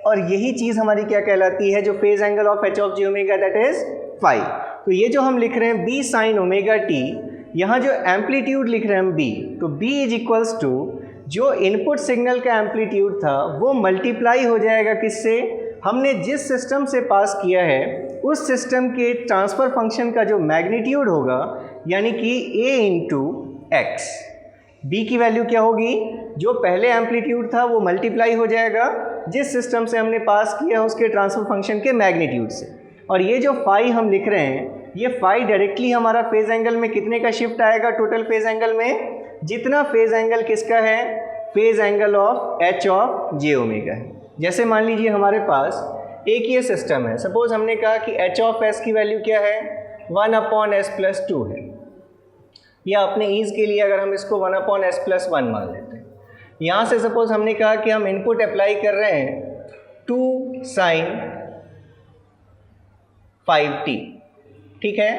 और यही चीज़ हमारी क्या कहलाती है, जो phase angle of H of j omega that is phi. तो ये जो हम लिख रहे हैं B साइन ओमेगा T, यहाँ जो एम्पलीट्यूड लिख रहे हैं हम B, तो B इज इक्वल्स टू जो इनपुट सिग्नल का एम्पलीट्यूड था वो मल्टीप्लाई हो जाएगा किससे, हमने जिस सिस्टम से पास किया है उस सिस्टम के ट्रांसफ़र फंक्शन का जो मैग्नीट्यूड होगा, यानी कि A इंटू एक्स। B की वैल्यू क्या होगी, जो पहले एम्पलीट्यूड था वो मल्टीप्लाई हो जाएगा जिस सिस्टम से हमने पास किया उसके ट्रांसफर फंक्शन के मैग्नीट्यूड से। और ये जो फाई हम लिख रहे हैं, ये फाई डायरेक्टली हमारा फेज एंगल में कितने का शिफ्ट आएगा, टोटल फेज एंगल में जितना फेज एंगल किसका है, phase angle of h of j omega है। जैसे मान लीजिए हमारे पास एक ये सिस्टम है, सपोज हमने कहा कि एच ऑफ एस की वैल्यू क्या है, 1/s+2 है, या अपने ईज के लिए अगर हम इसको 1/s+1 मान लेते हैं। यहाँ से सपोज हमने कहा कि हम इनपुट अप्लाई कर रहे हैं 2 sin 5t, ठीक है,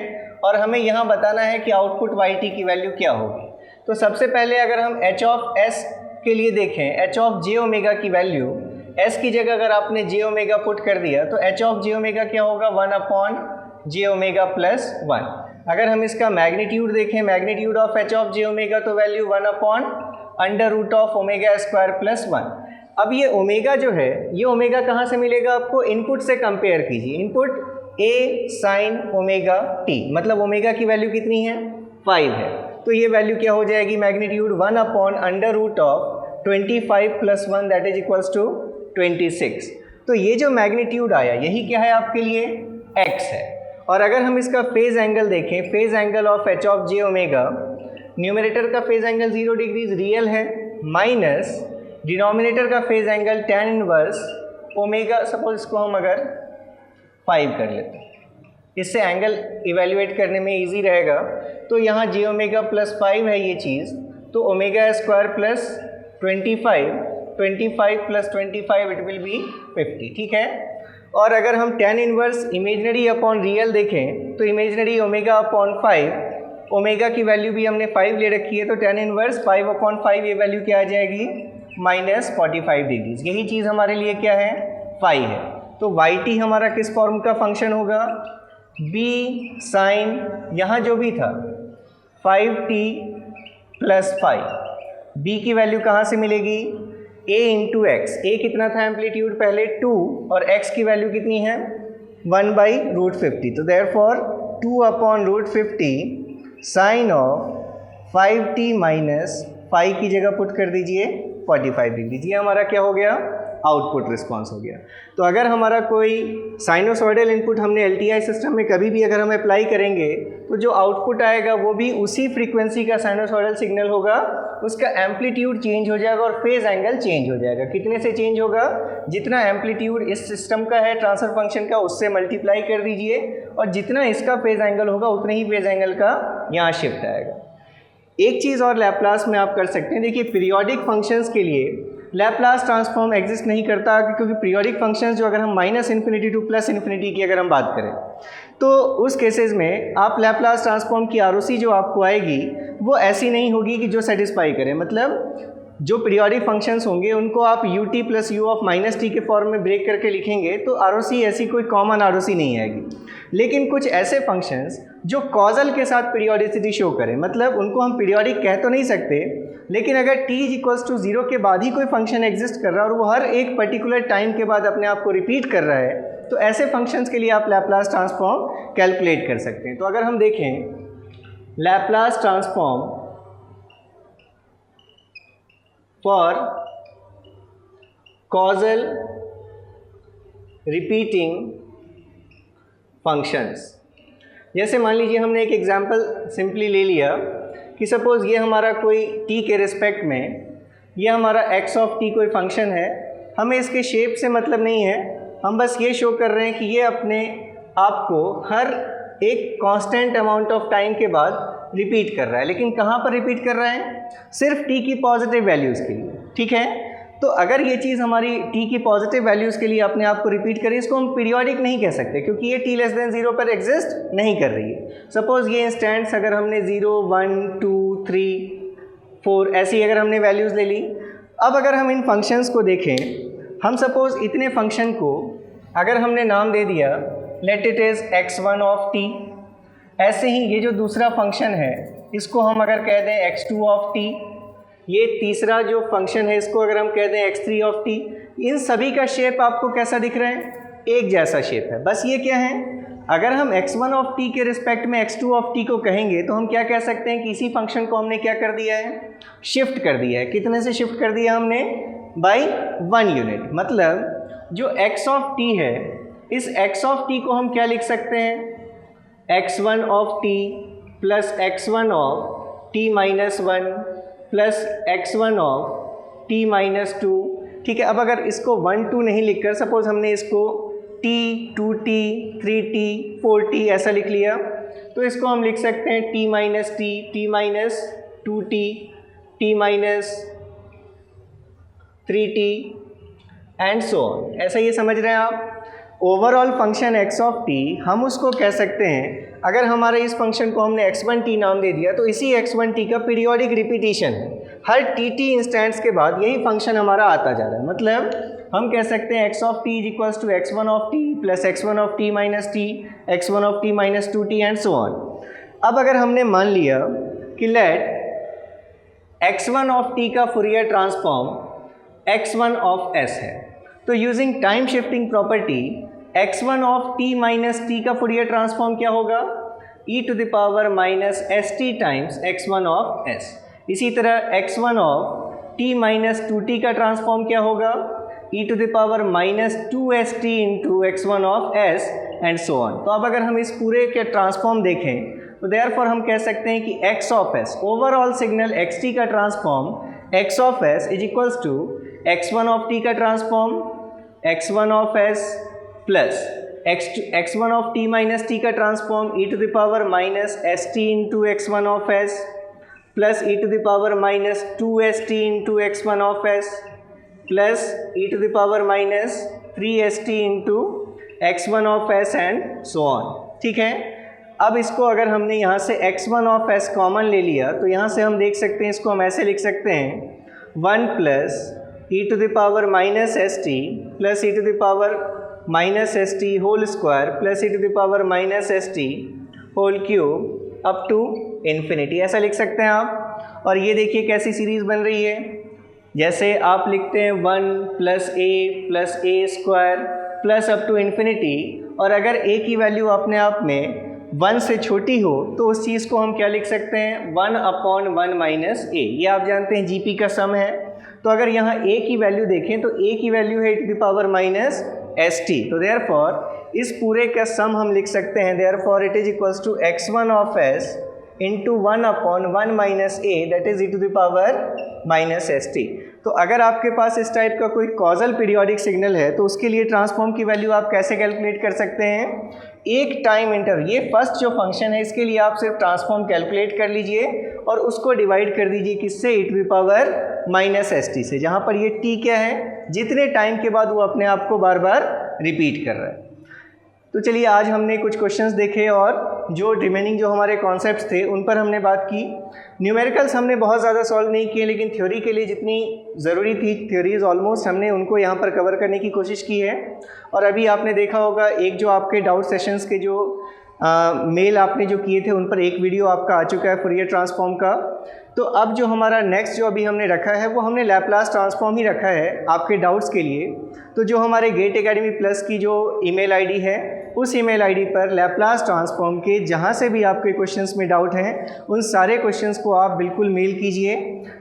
और हमें यहाँ बताना है कि आउटपुट yt की वैल्यू क्या होगी। तो सबसे पहले अगर हम h ऑफ s के लिए देखें, h ऑफ जे ओमेगा की वैल्यू, s की जगह अगर आपने जे ओमेगा पुट कर दिया तो h ऑफ जे ओमेगा क्या होगा, 1/j⍵+1। अगर हम इसका मैग्नीट्यूड देखें, magnitude of h of j omega, तो वैल्यू 1/√⍵² + 1। अब ये ओमेगा जो है, ये ओमेगा कहाँ से मिलेगा आपको, इनपुट से कंपेयर कीजिए, input a sin omega t, मतलब ओमेगा की वैल्यू कितनी है, 5 है, तो ये वैल्यू क्या हो जाएगी, magnitude 1/√25 + 1 that is equals to 26। तो ये जो मैग्नीट्यूड आया यही क्या है आपके लिए, x है। और अगर हम इसका फेज एंगल देखें, phase angle of h of j omega, numerator का फेज एंगल 0 डिग्रीज रियल है, माइनस डिनोमिनेटर का phase angle tan inverse omega, suppose इसको हम अगर 5 कर लेते हैं, इससे एंगल इवेल्युएट करने में इजी रहेगा। तो यहाँ j ओमेगा +5 है ये चीज़, तो ω² + 25 + 25 इट विल बी 50, ठीक है। और अगर हम tan inverse imaginary upon real देखें तो इमेजनरी ω/5, ओमेगा की वैल्यू भी हमने 5 ले रखी है, तो tan इनवर्स 5/5 ये वैल्यू क्या आ जाएगी, -45 डिग्रीज। यही चीज़ हमारे लिए क्या है, फाई है। तो yt हमारा किस फॉर्म का फंक्शन होगा, b sin, यहाँ जो भी था 5t + 5, b की वैल्यू कहाँ से मिलेगी, a × x, a कितना था एम्पलीट्यूड पहले 2, और x की वैल्यू कितनी है 1/√50, तो देयरफॉर 2/√50 sin ऑफ 5t - 5 की जगह पुट कर दीजिए 45 डिग्री, ये हमारा क्या हो गया, आउटपुट रिस्पांस हो गया। तो अगर हमारा कोई साइनोसॉइडल इनपुट हमने एलटीआई सिस्टम में कभी भी अगर हम अप्लाई करेंगे तो जो आउटपुट आएगा वो भी उसी फ्रीक्वेंसी का साइनोसॉइडल सिग्नल होगा, उसका एम्पलीट्यूड चेंज हो जाएगा और फेज एंगल चेंज हो जाएगा। कितने से चेंज होगा, जितना एम्पलीट्यूड इस सिस्टम का है ट्रांसफर फंक्शन का उससे मल्टीप्लाई कर दीजिए, और जितना इसका फेज एंगल होगा उतने ही फेज एंगल का यहाँ शिफ्ट आएगा। एक चीज़ और लैप्लास में आप कर सकते हैं, देखिए पीरियोडिक फंक्शंस के लिए लैप्लास ट्रांसफॉर्म एग्जिस्ट नहीं करता, क्योंकि पीरियोडिक फंक्शंस जो अगर हम -∞ टू +∞ की अगर हम बात करें तो उस केसेस में आप लैप्लास ट्रांसफॉर्म की आरओसी जो आपको आएगी वो ऐसी नहीं होगी कि जो सेटिस्फाई करे, मतलब जो पीरियोडिक फंक्शंस होंगे उनको आप ut + u(-t) के फॉर्म में ब्रेक करके लिखेंगे तो आरओसी ऐसी कोई कॉमन आरओसी नहीं आएगी। लेकिन कुछ ऐसे फंक्शंस जो कॉजल के साथ पीरियोडिसिटी शो करें, मतलब उनको हम पीरियोडिक कह तो नहीं सकते, लेकिन अगर t = 0 के बाद ही कोई फंक्शन एग्जिस्ट कर रहा है और वो हर एक पर्टिकुलर टाइम के बाद अपने आप को रिपीट कर रहा है, तो ऐसे फंक्शंस के लिए आप लैप्लास ट्रांसफॉर्म कैलकुलेट कर सकते हैं। तो अगर हम देखें Laplace transform for causal repeating functions, जैसे मान लीजिए हमने एक एग्जांपल सिंपली ले लिया कि सपोज़ ये हमारा कोई t के रिस्पेक्ट में ये हमारा x ऑफ t कोई फंक्शन है, हमें इसके शेप से मतलब नहीं है, हम बस ये शो कर रहे हैं कि ये अपने आप को हर एक कांस्टेंट अमाउंट ऑफ टाइम के बाद रिपीट कर रहा है। लेकिन कहाँ पर रिपीट कर रहा है, सिर्फ t की पॉजिटिव वैल्यूज़ के लिए, ठीक है। तो अगर ये चीज़ हमारी t की पॉजिटिव वैल्यूज़ के लिए अपने आप को रिपीट करें, इसको हम पीरियोडिक नहीं कह सकते, क्योंकि ये t < 0 पर एग्जिस्ट नहीं कर रही है। सपोज़ ये इंस्टेंट्स अगर हमने 0, 1, 2, 3, 4 ऐसी अगर हमने वैल्यूज़ ले ली। अब अगर हम इन फंक्शंस को देखें, हम सपोज़ इतने फंक्शन को अगर हमने नाम दे दिया let it is x1 of t, ऐसे ही ये जो दूसरा फंक्शन है इसको हम अगर कह दें x2 ऑफ t, ये तीसरा जो फंक्शन है इसको अगर हम कह दें x3 ऑफ t, इन सभी का शेप आपको कैसा दिख रहा है, एक जैसा शेप है। बस ये क्या है, अगर हम x1 ऑफ t के रिस्पेक्ट में x2 ऑफ t को कहेंगे तो हम क्या कह सकते हैं कि इसी फंक्शन को हमने क्या कर दिया है, शिफ्ट कर दिया है। कितने से शिफ्ट कर दिया हमने, बाई 1 यूनिट। मतलब जो x ऑफ t है इस x ऑफ t को हम क्या लिख सकते हैं, x1 of t plus x1 of t - 1 plus x1 of t minus 2। ठीक है, अब अगर इसको 1 2 नहीं लिखकर सपोज हमने इसको t 2t 3t 4t ऐसा लिख लिया, तो इसको हम लिख सकते हैं t minus T, t minus 2t, t minus 3t and so on. ऐसा ये समझ रहे हैं आप। Overall function x of t हम उसको कह सकते हैं, अगर हमारे इस फंक्शन को हमने x1t नाम दे दिया तो इसी x1t का पीरियोडिक रिपीटिशन है। हर tt इंस्टेंट्स के बाद यही फंक्शन हमारा आता जा रहा है। मतलब हम कह सकते हैं x of t is equals to x1 of t plus x1 of t minus t, x1 of t minus 2t and so on. अब अगर हमने मान लिया कि लेट x1 ऑफ t का Fourier transform x1 of s है, तो using time shifting property x1 of t minus t का फुरियर ट्रांसफॉर्म क्या होगा, e to the power minus st times x1 of s। इसी तरह x1 of t minus 2t का transform क्या होगा, e to the power minus 2st into x1 of s and so on. तो अब अगर हम इस पूरे के ट्रांसफॉर्म देखें तो देयरफॉर हम कह सकते हैं कि x of s overall signal xt का transform x of s is equals to x1 of t का transform x1 of s plus x1 of t minus t का transform e to the power minus st into x1 of s plus e to the power minus 2st into x1 of s plus e to the power minus 3st into x1 of s and so on. ठीक है, अब इसको अगर हमने यहाँ से x1 of s common ले लिया तो यहाँ से हम देख सकते हैं, इसको हम ऐसे लिख सकते हैं 1 plus e to the power minus st plus e to the power minus st whole square plus e to the power minus st whole cube up to infinity, ऐसा लिख सकते हैं आप। और ये देखिए कैसी सीरीज़ बन रही है, जैसे आप लिखते हैं 1 plus a square plus up to infinity, और अगर a की वैल्यू अपने आप में 1 से छोटी हो तो उस चीज़ को हम क्या लिख सकते हैं, 1 अपॉन 1 माइनस a। ये आप जानते हैं GP का सम है। तो अगर यहाँ a की वैल्यू देखें तो a की वैल्यू है e to the power minus st, तो देयरफॉर इस पूरे का सम हम लिख सकते हैं, therefore it is equals to x1 of s into 1 upon 1 minus a that is e to the power minus st। तो अगर आपके पास इस टाइप का कोई कॉजल पीरियोडिक सिग्नल है तो उसके लिए ट्रांसफॉर्म की वैल्यू आप कैसे कैलकुलेट कर सकते हैं, एक टाइम इंटरवल, ये फर्स्ट जो फंक्शन है इसके लिए आप सिर्फ ट्रांसफॉर्म कैलकुलेट कर लीजिए और उसको डिवाइड कर दीजिए किससे, e to the power minus st से, जहाँ पर ये t क्या है, जितने टाइम के बाद वो अपने आप को बार बार रिपीट कर रहा है। तो चलिए आज हमने कुछ क्वेश्चंस देखे और जो रिमेनिंग जो हमारे कॉन्सेप्ट्स थे उन पर हमने बात की। न्यूमेरिकल्स हमने बहुत ज़्यादा सॉल्व नहीं किए, लेकिन थ्योरी के लिए जितनी ज़रूरी थी थ्योरीज ऑलमोस्ट हमने उनको यहाँ पर कवर करने की कोशिश की है। और अभी आपने देखा होगा एक जो आपके डाउट सेशंस के जो मेल आपने जो किए थे उन पर एक वीडियो आपका आ चुका है फूरियर ट्रांसफॉर्म का। तो अब जो हमारा नेक्स्ट जो अभी हमने रखा है वो हमने लैपलास ट्रांसफॉर्म ही रखा है आपके डाउट्स के लिए। तो जो हमारे गेट एकेडमी प्लस की जो ईमेल आईडी है उस ईमेल आईडी पर लैपलास ट्रांसफॉर्म के जहाँ से भी आपके क्वेश्चंस में डाउट हैं उन सारे क्वेश्चंस को आप बिल्कुल मेल कीजिए।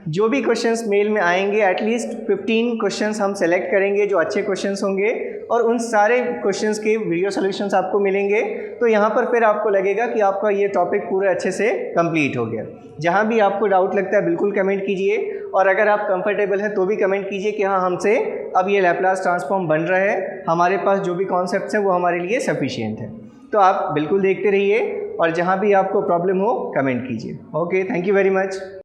जो भी क्वेश्चंस मेल में आएंगे एटलीस्ट 15 क्वेश्चंस हम सेलेक्ट करेंगे जो अच्छे क्वेश्चंस होंगे और उन सारे क्वेश्चंस के वीडियो सॉल्यूशंस आपको मिलेंगे। तो यहाँ पर फिर आपको लगेगा कि आपका ये टॉपिक पूरे अच्छे से कंप्लीट हो गया। जहाँ भी आपको डाउट लगता है बिल्कुल कमेंट कीजिए, और अगर आप कंफर्टेबल हैं तो भी कमेंट कीजिए कि हाँ हमसे अब ये लैपलास ट्रांसफॉर्म बन रहा है, हमारे पास जो भी कॉन्सेप्ट्स हैं वो हमारे लिए सफिशिएंट है। तो आप बिल्कुल देखते रहिए और जहाँ भी आपको प्रॉब्लम हो कमेंट कीजिए। Okay, thank you very much.